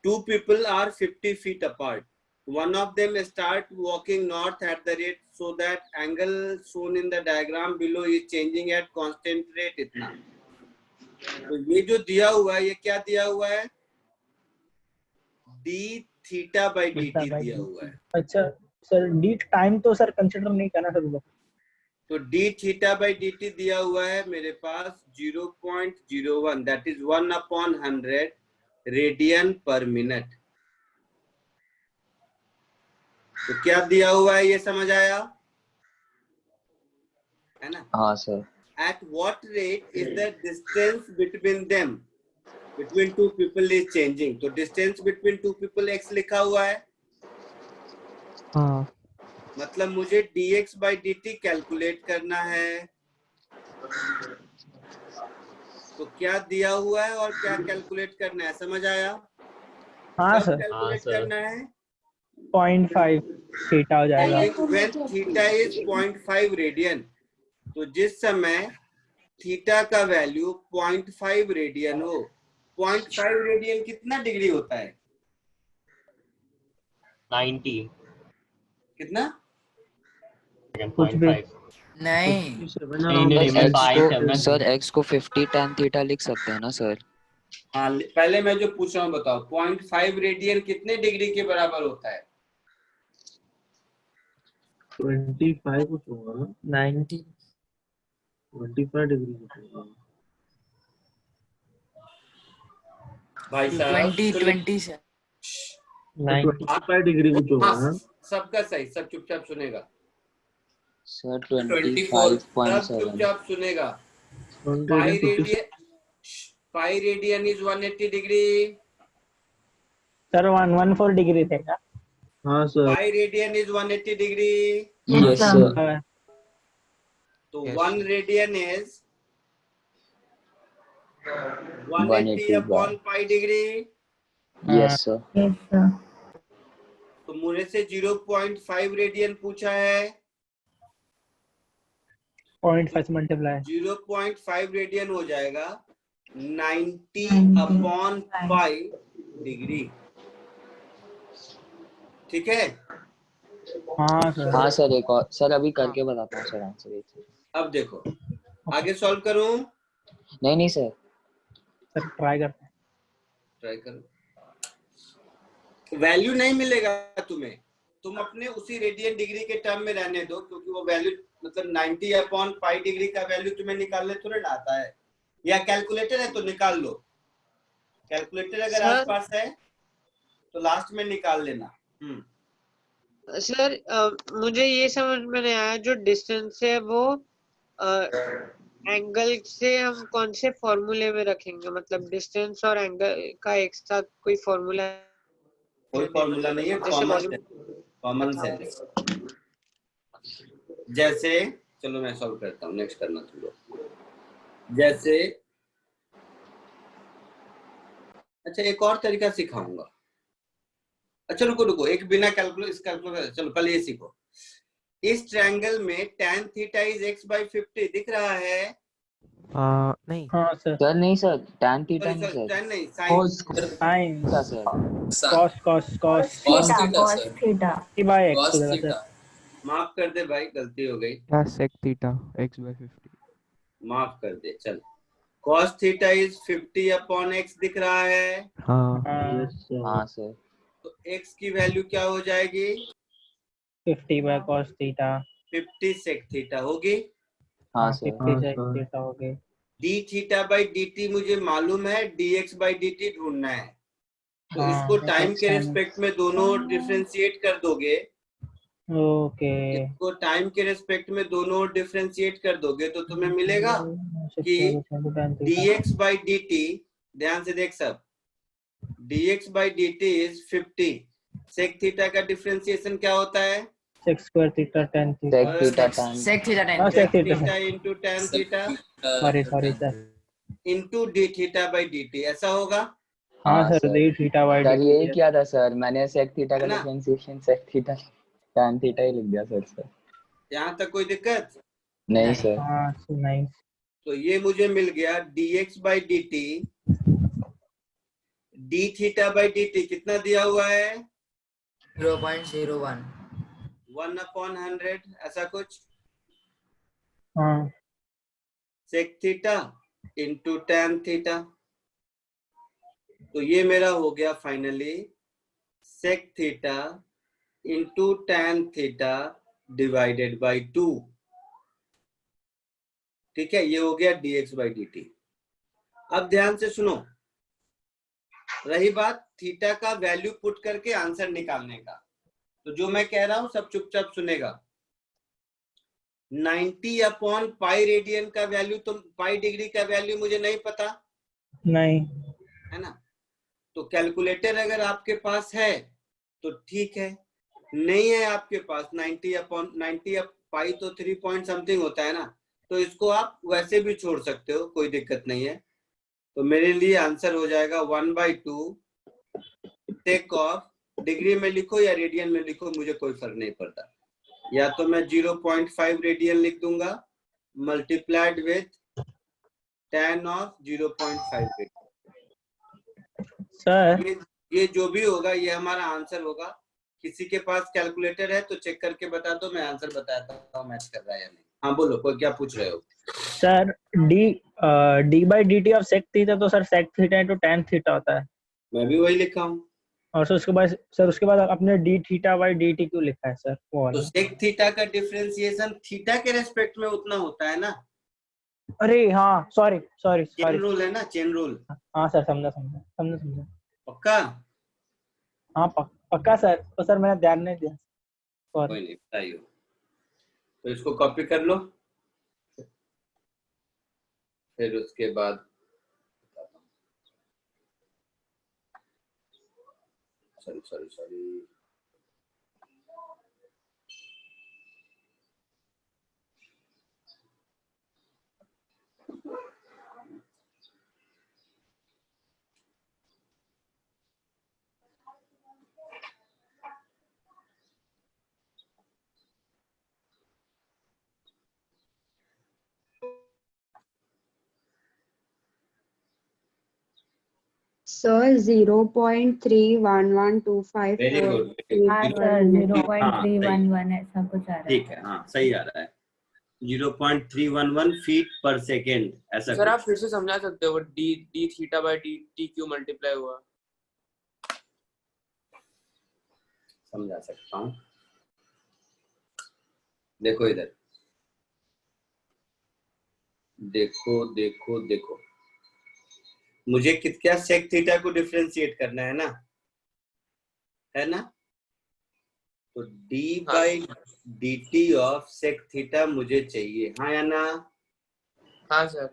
2 people are 50 feet apart. One of them start walking north at the rate so that angle shown in the diagram below is changing at constant rate इतना। तो ये जो दिया हुआ है ये क्या दिया हुआ है? d थीटा बाई dt दिया हुआ है। अच्छा सर, डी टाइम तो सर कंसिडर नहीं करना सर वो। तो d थीटा बाई dt दिया हुआ है मेरे पास 0.01, दैट इज 1/100 रेडियन पर मिनट। तो क्या दिया हुआ है ये समझ आया है ना? हाँ sir. At what rate is the distance between them, between two people is changing? तो distance between two people x लिखा हुआ है। हाँ मतलब मुझे dx by dt कैलकुलेट करना है। तो क्या दिया हुआ है और क्या कैलकुलेट करना है, समझ आया? हाँ कब सर, कैलकुलेट करना है? 0.5 थीटा हो जाएगा। When थीटा इज 0.5 रेडियन, तो जिस समय थीटा का वैल्यू 0.5 रेडियन हो, 0.5 रेडियन कितना डिग्री होता है? 90 कितना? कुछ भी नहीं सर x को 50 tan थीटा लिख सकते हैं ना सर? हाँ पहले मैं जो पूछ रहा हूँ बताओ, 0.5 रेडियन कितने डिग्री के बराबर होता है? 25 कुछ होगा ना, 90 25 डिग्री कुछ होगा। भाई साहब 20 से 25 डिग्री कुछ होगा ना। सबका सही, सब चुपचाप सुनेगा सर 24, सब 25.7। चुपचाप सुनेगा। Pi radian is 180 degree. Sir 114 degree थे क्या? हाँ sir. Pi radian is 180 degree. Yes sir. तो 1 radian is 180 upon pi degree. Yes sir. तो मुझे से 0.5 रेडियन पूछा है, 0.5 मल्टीप्लाई 0.5 रेडियन हो जाएगा 90 अपॉन पाई डिग्री, ठीक है? हाँ सर। हाँ सर, एक और सर अभी करके बताता हूँ सर आंसर। अब देखो आगे सॉल्व करूं? नहीं सर। सर ट्राई करते हैं। ट्राई करो, वैल्यू नहीं मिलेगा तुम्हें, तुम अपने उसी रेडियन डिग्री के टर्म में रहने दो, क्योंकि वो वैल्यू मतलब 90 अपॉन पाई डिग्री का वैल्यू तुम्हें निकालने थोड़ा ना आता है, या कैलकुलेटर है तो निकाल लो। कैलकुलेटर अगर आसपास है तो लास्ट में निकाल लेना। सर मुझे ये समझ में नहीं आया, जो डिस्टेंस है वो एंगल से हम कौन से फॉर्मूले में रखेंगे? मतलब डिस्टेंस और एंगल का एक साथ कोई फॉर्मूला? कोई फॉर्मूला नहीं है, कॉमन सेंस। जैसे चलो मैं सॉल्व करता हूँ, नेक्स्ट करना तुम लोग। जैसे अच्छा एक और तरीका सिखाऊंगा। अच्छा रुको एक बिना कैलकुलेटर, चलो पहले ये सीखो। इस ट्रायंगल में tan theta is x by 50 दिख रहा है? नहीं। हाँ सर। सर नहीं सर, tan थीटा नहीं सर, tan नहीं, साइन का sir, cos theta by x होगा सर। माफ कर दे भाई, गलती हो गई। sec theta x by 50। माफ कर दे, चल। cos theta is 50 upon x दिख रहा है? हाँ सर। तो x की वैल्यू क्या हो जाएगी? 50 by cos theta 50 sec theta होगी। हाँ सर। 50 sec थीटा हो गई। d थीटा बाई dt मुझे मालूम है, dx बाई dt ढूंढना है। तो इसको टाइम के रिस्पेक्ट में दोनों डिफरेंशिएट कर दोगे ओके इसको टाइम के रेस्पेक्ट में दोनों डिफरेंशिएट कर दोगे तो तुम्हें मिलेगा कि dx by dt, ध्यान से देख सब, dx by dt is 50। sec theta का डिफरेंशिएशन क्या होता है? sec square theta tan theta sec theta tan sec theta tan हाँ sec sec theta theta into tan theta sorry sir into d theta by dt, ऐसा होगा? हाँ sir sir d theta by sir dt यही किया था sir, मैंने sec theta का है ना? Differentiation sec theta tan theta ही लिख दिया सर। यहाँ तक कोई दिक्कत नहीं सर। हाँ नाइस। तो ये मुझे मिल गया dx by dt, d theta by dt कितना दिया हुआ है? 0.01 1/100, ऐसा कुछ। हाँ sec theta into tan theta, तो ये मेरा हो गया finally sec theta into tan theta divided by 2। ठीक है, ये हो गया dx by dt। अब ध्यान से सुनो, रही बात थीटा का वैल्यू पुट करके आंसर निकालने का, तो जो मैं कह रहा हूं सब चुपचाप सुनेगा। 90/पाई रेडियन का वैल्यू, तो पाई डिग्री का वैल्यू मुझे नहीं पता, नहीं है ना? तो कैलकुलेटर अगर आपके पास है तो ठीक है, नहीं है आपके पास 90 पाई तो 3 पॉइंट समथिंग होता है ना, तो इसको आप वैसे भी छोड़ सकते हो, कोई दिक्कत नहीं है। तो मेरे लिए आंसर हो जाएगा 1/2 टेक ऑफ, डिग्री में लिखो या रेडियन में लिखो मुझे कोई फर्क नहीं पड़ता, या तो मैं 0.5 रेडियन लिख दूंगा multiplied with tan of 0.5 radian. Sir ये जो भी होगा ये हमारा आंसर होगा। किसी के पास कैलकुलेटर है तो चेक करके बता दो, मैं आंसर बताता हूँ मैच कर रहा है या नहीं। हाँ बोलो, कोई क्या पूछ रहे हो? Sir d by dt of sec theta, तो sir sec theta into tan theta होता है। मैं भी वही लिखा हूँ। और सर उसके बाद आपने d थीटा बाय dt क्यों लिखा है सर? वो वाला तो sec थीटा का डिफरेंशिएशन थीटा के रेस्पेक्ट में उतना होता है ना। अरे हाँ सॉरी चेन रूल है ना, चेन रूल। हाँ सर समझा पक्का? हाँ पक्का सर। तो सर मैंने ध्यान नहीं दिया, कोई नहीं, बताइए। तो इसको कॉपी कर लो, फिर उसके बाद सॉरी सर 0.31125 वेरी गुड। हाँ सर 0.311 ऐसा कुछ आ रहा है। ठीक है, हाँ सही आ रहा है, 0.311 फीट पर सेकेंड ऐसा। सर आप फिर से समझा सकते हो d थीटा बाय dt क्यों मल्टीप्लाई हुआ? समझा सकता हूँ, देखो इधर, देखो मुझे क्या सेक थीटा को डिफरेंशिएट करना है ना, तो d by dt of sec theta मुझे चाहिए, हाँ या ना? हाँ सर।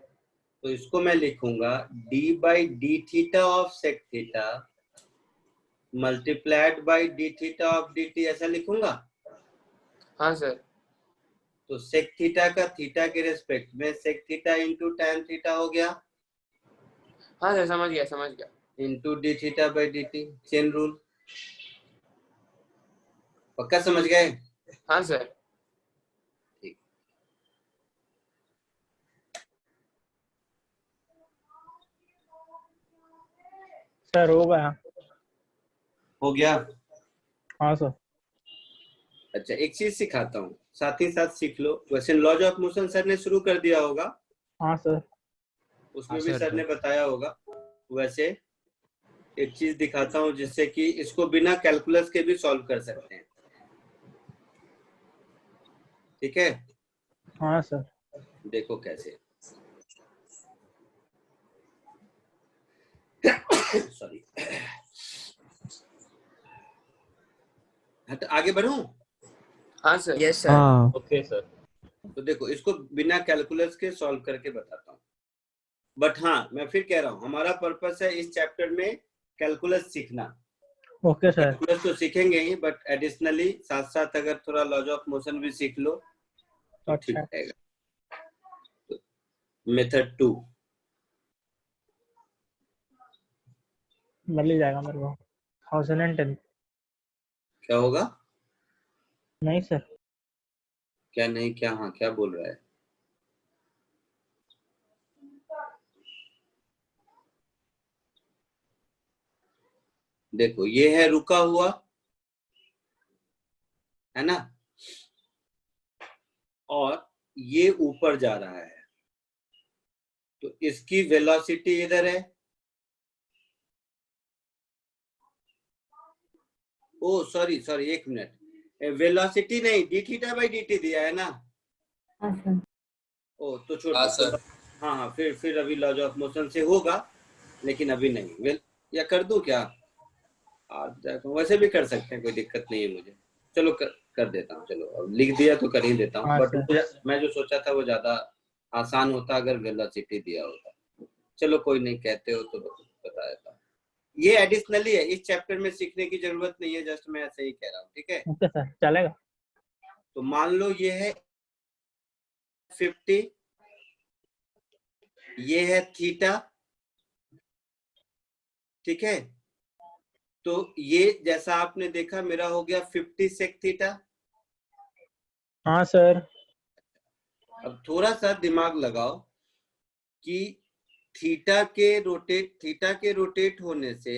तो इसको मैं लिखूंगा d by d theta of sec theta multiplied by d theta of dt, ऐसा लिखूंगा। हाँ सर। तो सेक थीटा का थीटा के रेस्पेक्ट में sec theta into tan theta हो गया। हाँ सर समझ गया। Into d theta by d t, chain rule. पक्का समझ गए? हाँ सर। ठीक, सर हो गया। हाँ सर। अच्छा एक चीज सिखाता हूँ, साथ ही साथ सीख लो। वैसे लॉज ऑफ मोशन सर ने शुरू कर दिया होगा, हाँ सर, उसमें भी सर ने बताया होगा। वैसे एक चीज दिखाता हूँ जिससे कि इसको बिना कैलकुलस के भी सॉल्व कर सकते हैं, ठीक है? हाँ सर। देखो कैसे। सॉरी, तो आगे बढ़ूं? हाँ सर। Yes sir. हाँ ओके सर। तो देखो इसको बिना कैलकुलस के सॉल्व करके बताता हूँ, बट हाँ मैं फिर कह रहा हूँ हमारा पर्पस है इस चैप्टर में कैलकुलस सीखना। Okay sir. कैलकुलस तो सीखेंगे ही, बट एडिशनली साथ साथ अगर थोड़ा लॉज ऑफ मोशन भी सीख लो तो ठीक अच्छा रहेगा। मेथड 2 मिल ही जाएगा मेरे को 1010। क्या होगा? नहीं सर। क्या नहीं, क्या हाँ, क्या बोल रहा है? देखो ये है रुका हुआ, है ना, और ये ऊपर जा रहा है, तो इसकी वेलोसिटी इधर है। ओ सॉरी सॉरी, एक मिनट, वेलोसिटी नहीं, D theta by d T दिया है ना। हाँ सर। ओ तो छोड़ हाँ दो। सर। हाँ हाँ, फिर अभी लॉज ऑफ मोशन से होगा, लेकिन अभी नहीं। वेल या कर दूं क्या? वैसे भी कर सकते हैं, कोई दिक्कत नहीं है मुझे। चलो कर देता हूँ। चलो अब लिख दिया तो कर ही देता हूँ, हाँ बट सर। मैं जो सोचा था वो ज्यादा आसान होता अगर वेलोसिटी दिया होता। चलो कोई नहीं, कहते हो तो बता देता हूँ। ये एडिशनली है, इस चैप्टर में सीखने की जरूरत नहीं है, जस्ट मैं ऐसे ही कह रहा हूँ, ठीक है। ओके सर चलेगा। तो मान लो ये है 50, ये है थीटा, ठीक है। तो ये जैसा आपने देखा मेरा हो गया 50 सेक थीटा। हाँ सर। अब थोड़ा सा दिमाग लगाओ कि थीटा के रोटेट होने से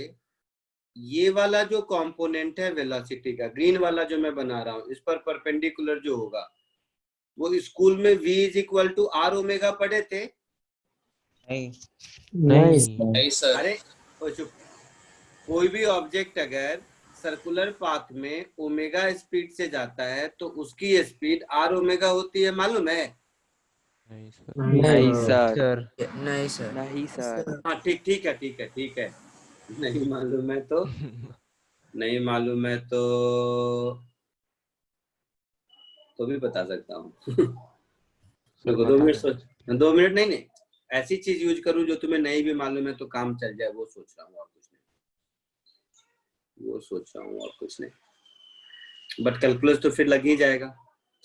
ये वाला जो कंपोनेंट है वेलोसिटी का, ग्रीन वाला जो मैं बना रहा हूँ, इस पर परपेंडिकुलर जो होगा, वो स्कूल में v is equal to r omega पढ़े थे? नहीं सर। अरे ओ चुप। कोई भी ऑब्जेक्ट अगर सर्कुलर पाथ में ओमेगा स्पीड से जाता है तो उसकी स्पीड आर ओमेगा होती है, मालूम है? नहीं सर। सर नहीं सर। नहीं सर। हाँ ठीक है। नहीं मालूम है तो नहीं मालूम है तो भी बता सकता हूँ। सर देखो 2 मिनट बताना। सोच, 2 मिनट नहीं नहीं, ऐसी चीज यूज करूँ जो तुम्हें नहीं भी मालूम है तो काम चल जाए, वो सोच रहा हूँ और कुछ नहीं, वो सोच रहा हूँ और कुछ नहीं, बट कैलकुलस तो फिर लग ही जाएगा।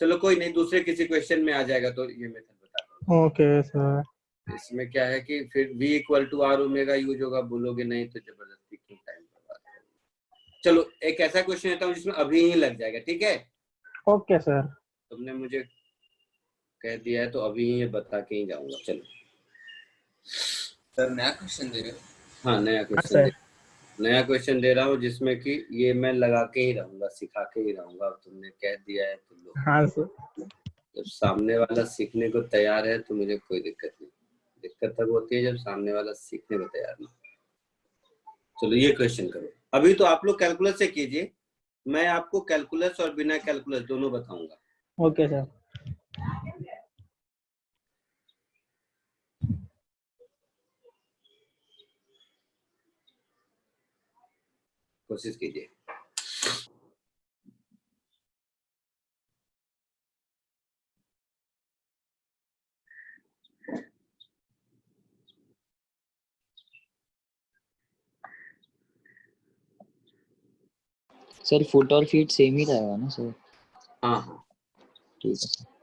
चलो कोई नहीं, दूसरे किसी क्वेश्चन में आ जाएगा तो ये मेथड बता दूँ। Okay sir. इसमें क्या है कि फिर v equal to r omega use होगा, बोलोगे नहीं तो जबरदस्ती क्यों टाइम बर्बाद करोगे। चलो एक ऐसा क्वेश्चन लेता हूँ जिसमें अभी ही लग जाएगा, ठीक है। Okay sir. तुमने मुझे कह दिया है तो अभी ही ये बता के ही जाऊंगा। चलो सर नया क्वेश्चन दे रहे हो? हाँ नया क्वेश्चन दे रहा हूँ जिसमें कि ये मैं लगा के ही रहूंगा, सिखा के ही रहूंगा। अब तुमने कह दिया है तो लो। हाँ सर। जब सामने वाला सीखने को तैयार है तो मुझे कोई दिक्कत नहीं। दिक्कत तब होती है जब सामने वाला सीखने को तैयार नहीं। चलो ये क्वेश्चन करो। अभी तो आप लोग कैलकुलस से कीजिए, मैं आपको कैलकुलस और बिना कैलकुलस दोनों बताऊंगा। Okay sir. कोशिश कीजिए। सर फुट और फीट सेम ही रहेगा ना सर? हाँ हाँ ठीक है।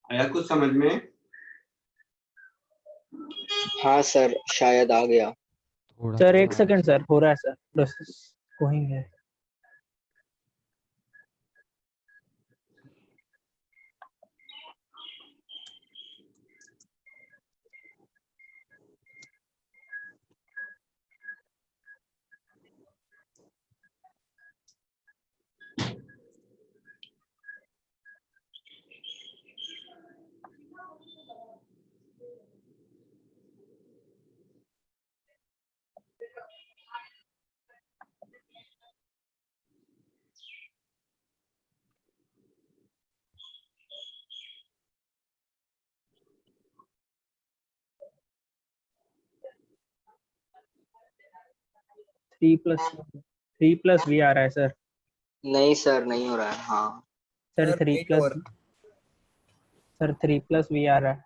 आया कुछ समझ में? हाँ सर, शायद आ गया। सर एक सेकंड सर, हो रहा है सर, प्रोसेस गोइंग है। थ्री प्लस वी आ रहा है सर। नहीं सर, नहीं हो रहा है। हाँ सर थ्री प्लस वी आ रहा है।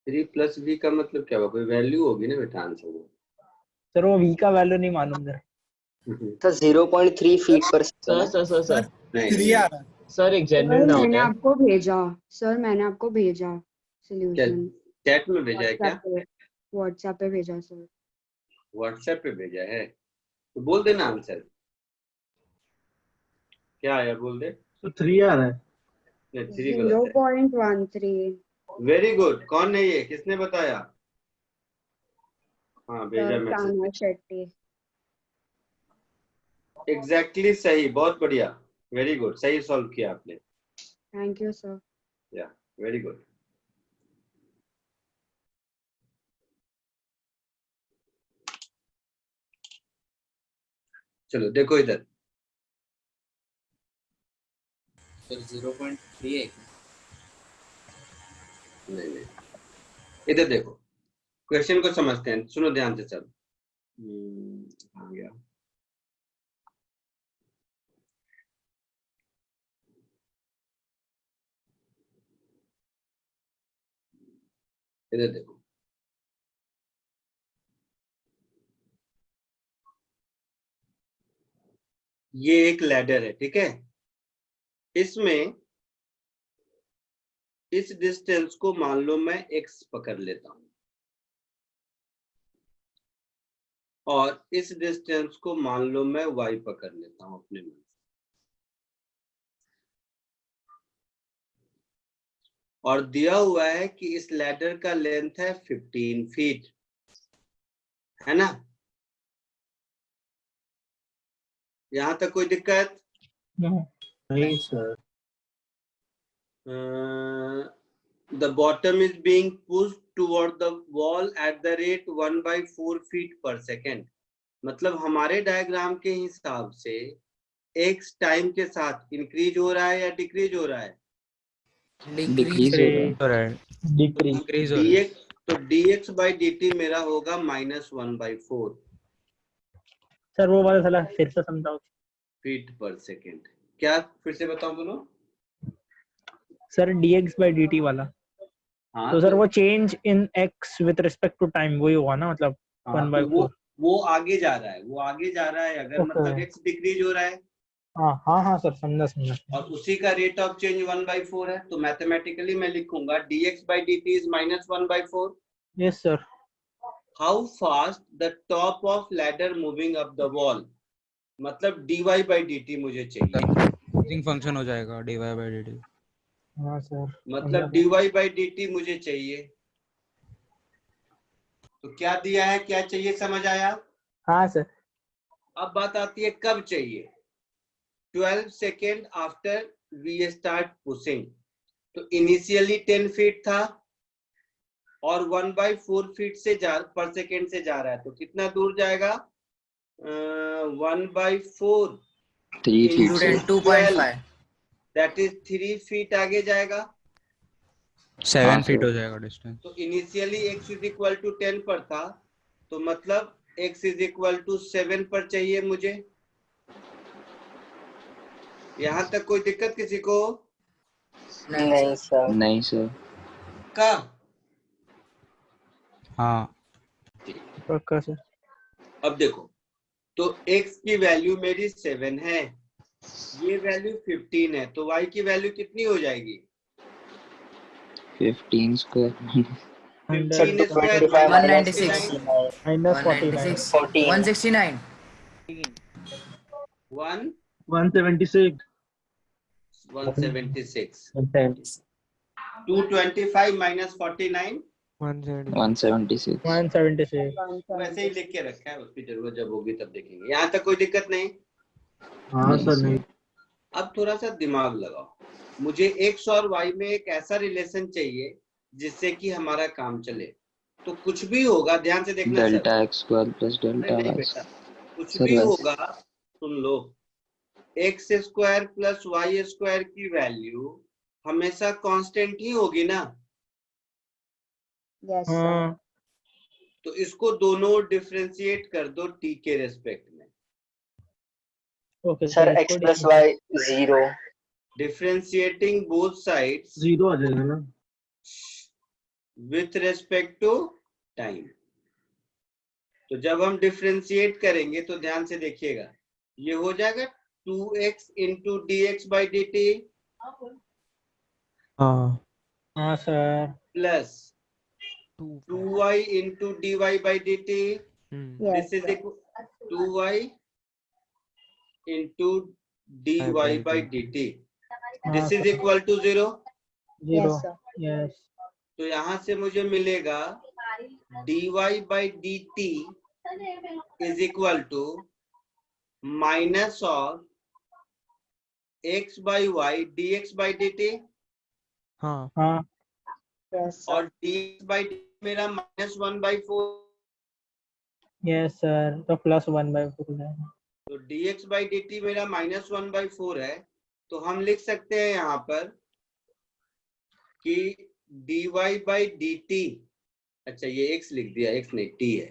3 प्लस v का मतलब क्या हुआ? कोई वैल्यू होगी ना बेटा आंसर में। सर वो वी का वैल्यू नहीं मालूम सर। सर 0.3 फीट पर सर सर सर सर नहीं सर एक सर जेन्युइन डाउट मैंने है। आपको मैंने आपको भेजा क्या चैट में भेजा है क्या? व्हाट्सएप पे भेजा सर। व्हाट्सएप पे भेजा है तो बोल देना आंसर क्या आया, बोल दे। तो 3 आ रहा है। 3 गलत है। 0.13 वेरी गुड। कौन है ये, किसने बताया? हाँ भेजा मैसेज। ताना शेट्टी। एग्जैक्टली सही, बहुत बढ़िया, वेरी गुड, सही सॉल्व किया आपने। Thank you sir. या वेरी गुड। चलो देखो इधर, सर 0.3 है क्या? नहीं, इधर देखो, क्वेश्चन को समझते हैं, सुनो ध्यान से सब। आ गया। इधर देखो, ये एक लैडर है, ठीक है। इसमें इस डिस्टेंस को मान लो मैं x पकड़ लेता हूं, और इस डिस्टेंस को मान लो मैं y पकड़ लेता हूं अपने में। और दिया हुआ है कि इस लैडर का लेंथ है 15 फीट, है ना। यहां तक कोई दिक्कत नहीं sir. The bottom is being pushed toward the wall at the rate 1/4 feet per second। मतलब हमारे डायग्राम के हिसाब से x टाइम के साथ इंक्रीज हो रहा है या डिक्रीज हो रहा है? डिक्रीज हो रहा है। डिक्रीज हो रहा है। तो dx by dt मेरा होगा -1/4 सर वो वाला थोड़ा फिर से समझाओ। फीट पर सेकेंड। क्या फिर से बताऊं बोलो? सर dx by dt वाला। हाँ, तो सर वो change in x with respect to time वही हुआ ना, मतलब हाँ, 1/4। वो आगे जा रहा है, वो आगे जा रहा है अगर, मतलब x डिक्रीज हो रहा है। हाँ सर, समझा। और उसी का रेट ऑफ चेंज 1/4 है, तो मैथमेटिकली मैं लिखूंगा dx by dt is -1/4। Yes sir. How fast the top of ladder moving up the wall, मतलब dy by dt मुझे चाहिए। फंक्शन हो जाएगा dy by dt। हाँ सर, मतलब dy by dt मुझे चाहिए। तो क्या दिया है, क्या चाहिए, समझ आया? हाँ सर। अब बात आती है कब चाहिए। 12 second after we start pushing. तो इनिशियली 10 फीट था और 1/4 फीट से पर सेकेंड से जा रहा है, तो कितना दूर जाएगा? 1/4 3 फीट से 2.5 दैट इज 3 फीट आगे जाएगा। 7 फीट हो जाएगा डिस्टेंस। तो initially x is equal to 10 पर था, तो मतलब x इज इक्वल टू 7 पर चाहिए मुझे। यहाँ तक कोई दिक्कत किसी को? नहीं सर। नहीं सर। कब? हाँ पक्का सर। अब देखो, तो x की वैल्यू मेरी 7 है, ये वैल्यू 15 है, तो y की वैल्यू कितनी हो जाएगी? 15 स्क्वायर 15 स्क्वायर 196 -49 176 225 minus 49 176 वैसे ही लिख के रखा है, उसकी जरूरत जब होगी तब देखेंगे। यहाँ तक कोई दिक्कत नहीं? हाँ सर नहीं। अब थोड़ा सा दिमाग लगाओ, मुझे x और y में एक ऐसा रिलेशन चाहिए जिससे कि हमारा काम चले। तो कुछ भी होगा, ध्यान से देखना delta x square plus delta नहीं y। बेटा, कुछ भी होगा, सुन लो, x square plus y square की वैल्यू हमेशा कांस्टेंट ही होगी ना। Yes sir. तो इसको दोनों डिफरेंशिएट कर दो t के रेस्पेक्ट में। Okay sir x plus y 0। Differentiating both sides 0 आ जाएगा ना विथ रेस्पेक्ट टू टाइम। तो जब हम डिफरेंशिएट करेंगे तो ध्यान से देखिएगा, ये हो जाएगा 2x into dx by dt हाँ sir plus 2y into dy by dt। This is 2y into dy by dt। This is equal to 0। Yes. तो यहां से मुझे मिलेगा dy by dt is equal to minus of x by y dx by dt। हाँ और dx by dt मेरा -1/4। Yes sir, तो +1/4 है। तो dx बाई dt मेरा -1/4 है, तो हम लिख सकते हैं यहाँ पर कि dy बाई dt, अच्छा ये x लिख दिया, x नहीं t है,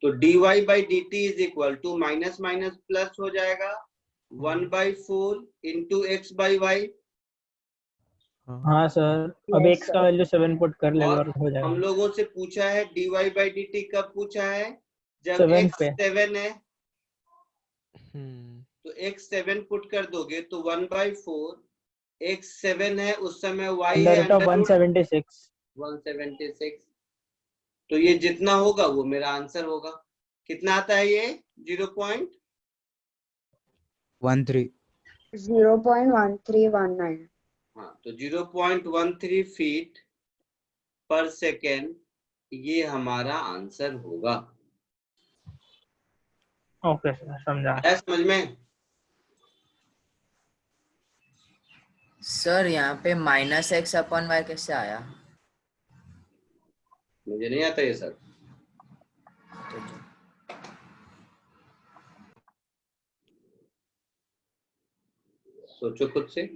तो dy by dt is equal to minus minus plus हो जाएगा 1/4 इंटू एक्स बाई वाई। हाँ सर, अब x का वैल्यू 7 पुट कर लेगा और हो जाएगा। हम लोगों से पूछा है dy बाई dt कब पूछा है, जब 7 x पे। 7 है, तो x 7 पुट कर दोगे तो 1/4, x 7 है उस समय y है अंडर 176। 176, तो ये जितना होगा वो मेरा आंसर होगा। कितना आता है ये? 0.13। 0.1319। हाँ, तो 0.13 फीट पर सेकेंड ये हमारा आंसर होगा। ओके सर, समझा। आया समझ में? सर यहाँ पे -x/y कैसे आया? मुझे नहीं आता ये सर। सोचो खुद से।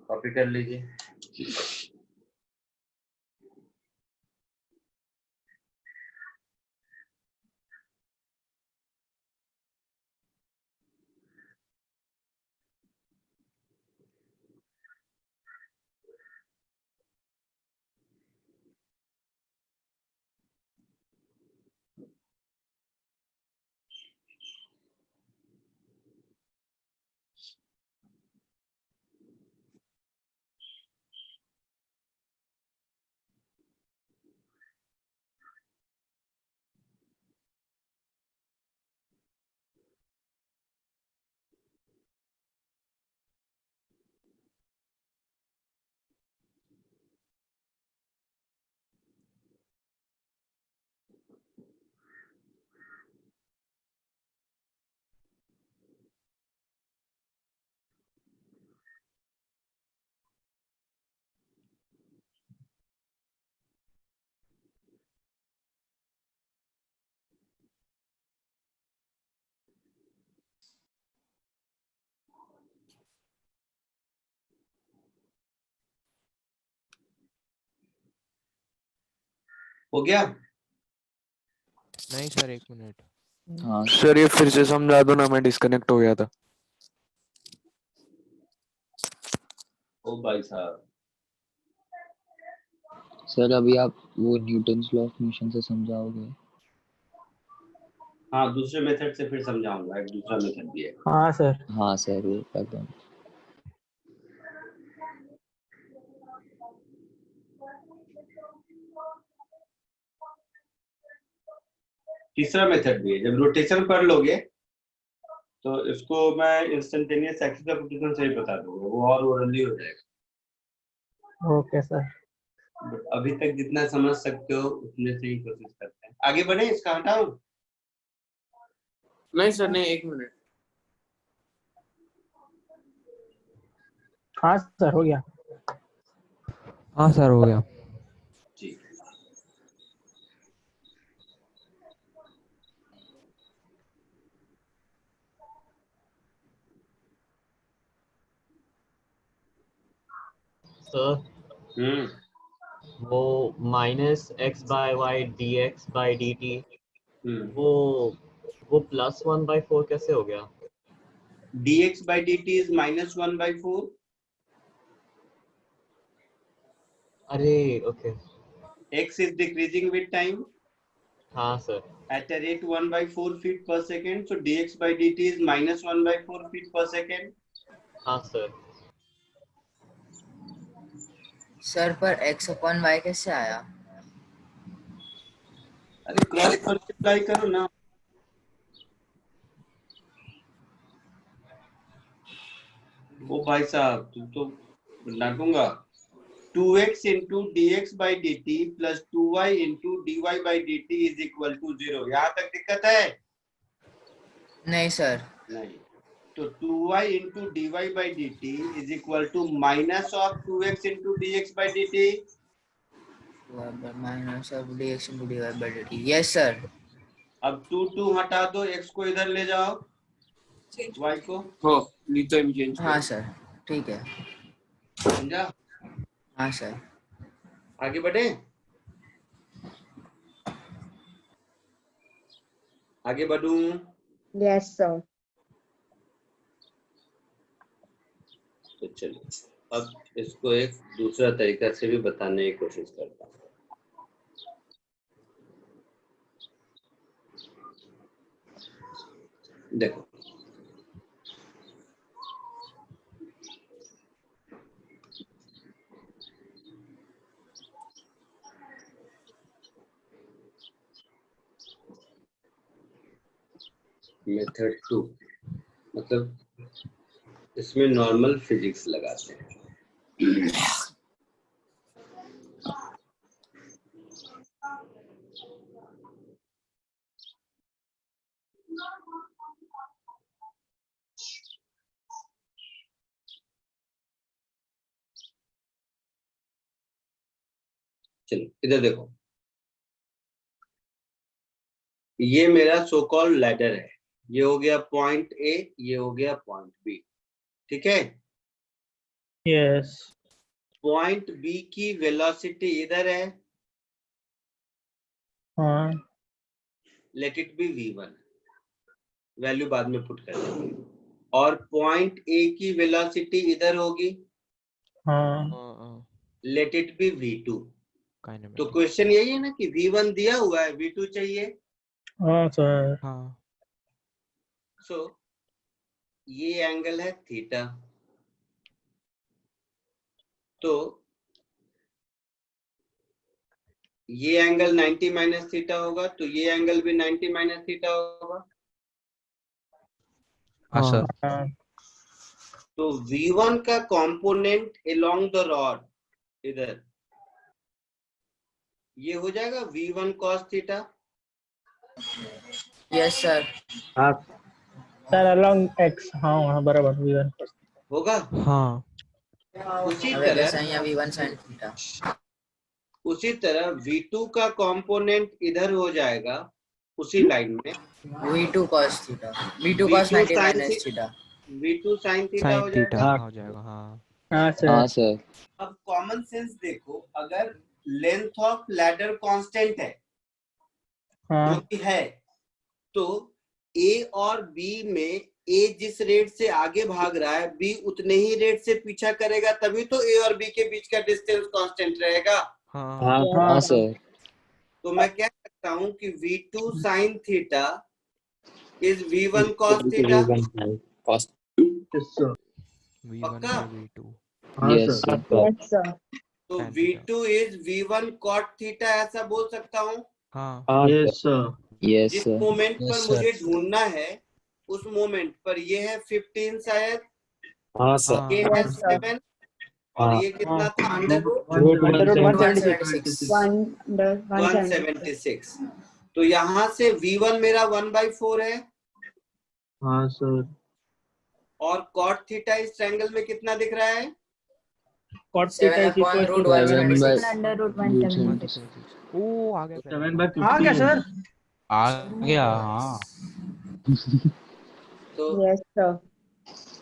कॉपी कर लीजिए। हो गया? नहीं सर, 1 मिनट। हाँ सर ये फिर से समझा दो ना, मैं डिस्कनेक्ट हो गया था। ओ भाई साहब। सर अभी आप वो न्यूटन्स लॉ ऑफ मोशन से समझाओगे? हाँ, दूसरे मेथड से फिर समझाऊंगा, एक दूसरा मेथड भी है। हाँ सर। हाँ सर, वो एकदम। तीसरा मेथड भी है, जब रोटेशन पढ़ लोगे तो इसको मैं इंस्टेंटेनियस एक्सिस ऑफ रोटेशन से ही बता दूंगा, वो और ओरली हो जाएगा। Okay sir. बट अभी तक जितना समझ सकते हो उतने से ही कोशिश करते हैं। आगे बढ़े, इसका हटाओ? नहीं सर, नहीं, 1 मिनट। हाँ सर, हो गया। हाँ सर, हो गया। ठीक। सर वो -x/y dx/dt वो +1/4 कैसे हो गया? dx/dt is -1/4। अरे okay. x is decreasing with time। हाँ sir. at a rate 1/4 feet per second, so dx/dt is -1/4 feet per second। हाँ सर। सर पर x/y कैसे आया? अरे क्रॉस मल्टीप्लाई करो ना। ओ भाई साहब, तुम तो डांटूंगा। 2x into dx/dt plus 2y into dy/dt is equal to 0। यहाँ तक दिक्कत है? नहीं सर। नहीं, तो 2y into dy/dt is equal to minus of 2x into dx/dt। Minus of dx into dy by dt। Yes sir. अब 2 हटा दो, x को इधर ले जाओ, y को। हो नीचे में चेंज हाँ सर ठीक है। समझा? हाँ सर। आगे बढ़े, आगे बढ़ूं? Yes, sir. तो चलो अब इसको एक दूसरा तरीका से भी बताने की कोशिश करता हूँ। देखो, मेथड 2 मतलब इसमें नॉर्मल फिजिक्स लगाते हैं। चलो इधर देखो, ये मेरा सो कॉल्ड लैडर है, ये हो गया पॉइंट ए, ये हो गया पॉइंट बी, ठीक है? यस। पॉइंट बी की वेलोसिटी इधर है, हाँ। Let it be v1, value बाद में पुट कर देंगे। और पॉइंट ए की वेलोसिटी इधर होगी, हाँ। Let it be v2। तो क्वेश्चन यही है ना कि v1 दिया हुआ है, v2 चाहिए। हाँ सर। हाँ। सो ये एंगल है थीटा, तो ये एंगल 90 माइनस थीटा होगा, तो ये एंगल भी 90 माइनस थीटा होगा। हाँ सर। तो v1 का कंपोनेंट अलोंग द रॉड इधर, ये हो जाएगा v1 cos theta. Yes sir. हाँ सर, अलोंग x। हाँ हाँ बराबर, v1 होगा। हाँ। उसी v1 sin थीटा। उसी तरह v2 का कंपोनेंट इधर हो जाएगा उसी लाइन में, v2 cos theta, v2 cos 90 minus theta, v2 sin theta हो जाएगा। हाँ। हाँ सर। अब कॉमन सेंस देखो, अगर लेंथ ऑफ लैडर कांस्टेंट है, जो कि है, तो ए और बी में ए जिस रेट से आगे भाग रहा है, बी उतने ही रेट से पीछा करेगा, तभी तो ए और बी के बीच का डिस्टेंस कांस्टेंट रहेगा। हाँ सर। तो मैं कह सकता हूं कि v2 sin theta is v1 cos theta. पक्का? Yes sir. तो v2 is v1 cot theta, ऐसा बोल सकता हूँ। हाँ। Yes sir. यस जिस सर। मोमेंट पर मुझे ढूंढना है, उस मोमेंट पर ये है 15 शायद, हाँ सर। ये है 7 और ये कितना था, Under 176। तो यहाँ से v1 मेरा 1/4 है। हाँ सर। और cot थीटा इस ट्रायंगल में कितना दिख रहा है? cot theta is equal to 7 under root 176। ओ आ गया। 7/15 आ गया सर। आ गया। हाँ तो Yes, sir.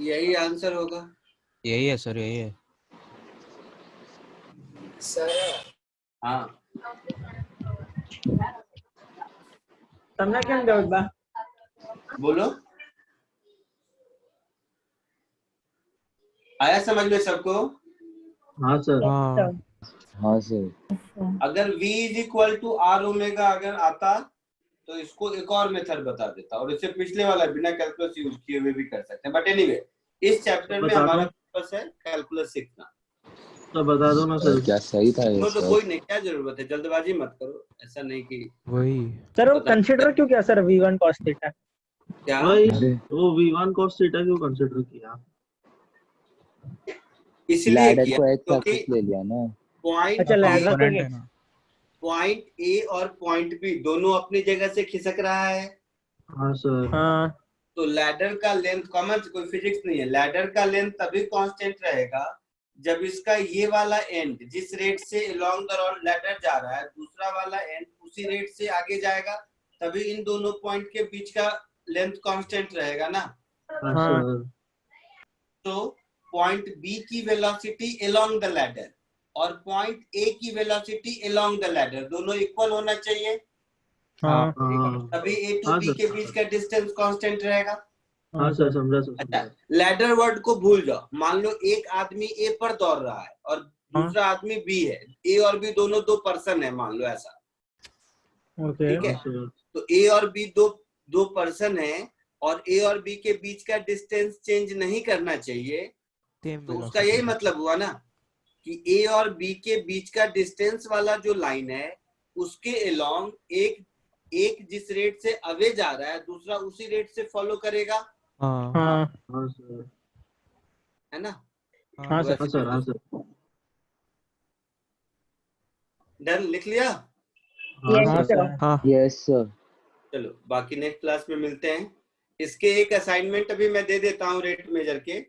यही आंसर होगा। यही है सर, यही है सर। हाँ તમને કેમ doubt બા? बोलो, आया समझ में सबको? हाँ सर। हाँ सर। अगर v is equal to r omega अगर आता, तो इसको एक और मेथड बता देता, और इससे पिछले वाला बिना कैलकुलस यूज किए हुए भी कर सकते हैं। बट एनीवे, इस चैप्टर में हमारा फोकस है कैलकुलस सीखना। तो बता दो ना सर। क्या सही था ये तो सर? कोई नहीं, क्या जरूरत है, जल्दबाजी मत करो, ऐसा नहीं कि वही सर वो कंसीडर क्यों किया सर v1 cos theta? क्या वो v1 cos थीटा क्यों कंसीडर किया? इसलिए लैडर किया को एक क्योंकि एक्सिस ले लिया ना। पॉइंट अच्छा लैडर को पॉइंट ए और पॉइंट बी दोनों अपनी जगह से खिसक रहा है। हाँ सर। हाँ। तो लैडर का लेंथ, कॉमन कोई फिजिक्स नहीं है, लैडर का लेंथ तभी कांस्टेंट रहेगा जब इसका ये वाला एंड जिस रेट से अलोंग द लैडर जा रहा है, दूसरा वाला एंड उसी रेट से आगे जाएगा, तभी इन दोनों पॉइंट के बीच का लेंथ कांस्टेंट रहेगा ना। तो पॉइंट बी की वेलोसिटी अलोंग द लैडर और पॉइंट ए की वेलोसिटी अलोंग द लैडर दोनों इक्वल होना चाहिए। तभी ए टू बी के बीच का डिस्टेंस कांस्टेंट रहेगा। हाँ सर, समझा सर। अच्छा, लैडर वर्ड को भूल जाओ। मान लो एक आदमी ए पर दौड़ रहा है और दूसरा आदमी बी है, ए और बी दोनों दो पर्सन है, मान लो ऐसा। ठीक है, तो ए और बी दो पर्सन है और ए और बी के बीच का डिस्टेंस चेंज नहीं करना चाहिए। तो उसका यही मतलब हुआ ना कि ए और बी के बीच का डिस्टेंस वाला जो लाइन है उसके अलोंग एक जिस रेट से अवे जा रहा है, दूसरा उसी रेट से फॉलो करेगा। है ना? हाँ सर। डन, लिख लिया? Yes sir. चलो बाकी नेक्स्ट क्लास में मिलते हैं। इसके एक असाइनमेंट अभी मैं दे देता हूँ रेट मेजर के,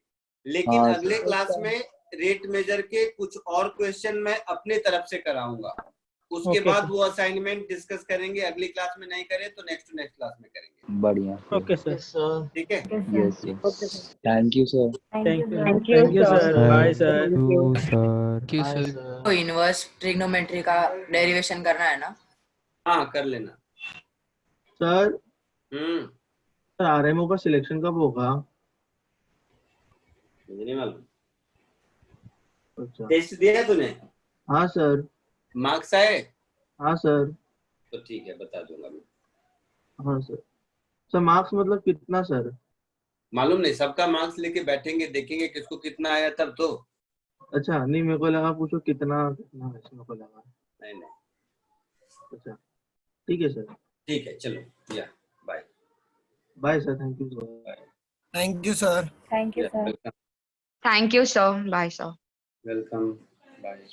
लेकिन हाँ, अगले क्लास में रेट मेजर के कुछ और क्वेश्चन मैं अपने तरफ से कराऊंगा। उसके बाद वो असाइनमेंट डिस्कस करेंगे। अगली क्लास में नहीं करें तो नेक्स्ट क्लास में करेंगे। बढ़िया। Okay sir. ठीक है? Yes yes. Thank you sir. Thank you sir. Bye sir. तो इनवर्स ट्रिग्नोमेट्री का डेरिवेशन करना है ना? हाँ कर लेना सर। सर आरएमओ का सिलेक्शन कब होगा? मुझे नहीं मालूम। अच्छा, टेस्ट दिया है तूने? हाँ सर। मार्क्स आए? हाँ सर। तो ठीक है, बता दूंगा मैं। हाँ सर। सर मार्क्स मतलब कितना सर? मालूम नहीं, सबका मार्क्स लेके बैठेंगे, देखेंगे किसको कितना आया तब तो। अच्छा, नहीं मेरे को लगा पूछो कितना कितना ऐसे मेरे को लगा। नहीं। अच्छा ठीक है सर। ठीक है, चलो या bye. Bye sir, thank you sir. Thank you sir. Thank you sir. Thank you, sir. Bye, sir. Welcome, bye.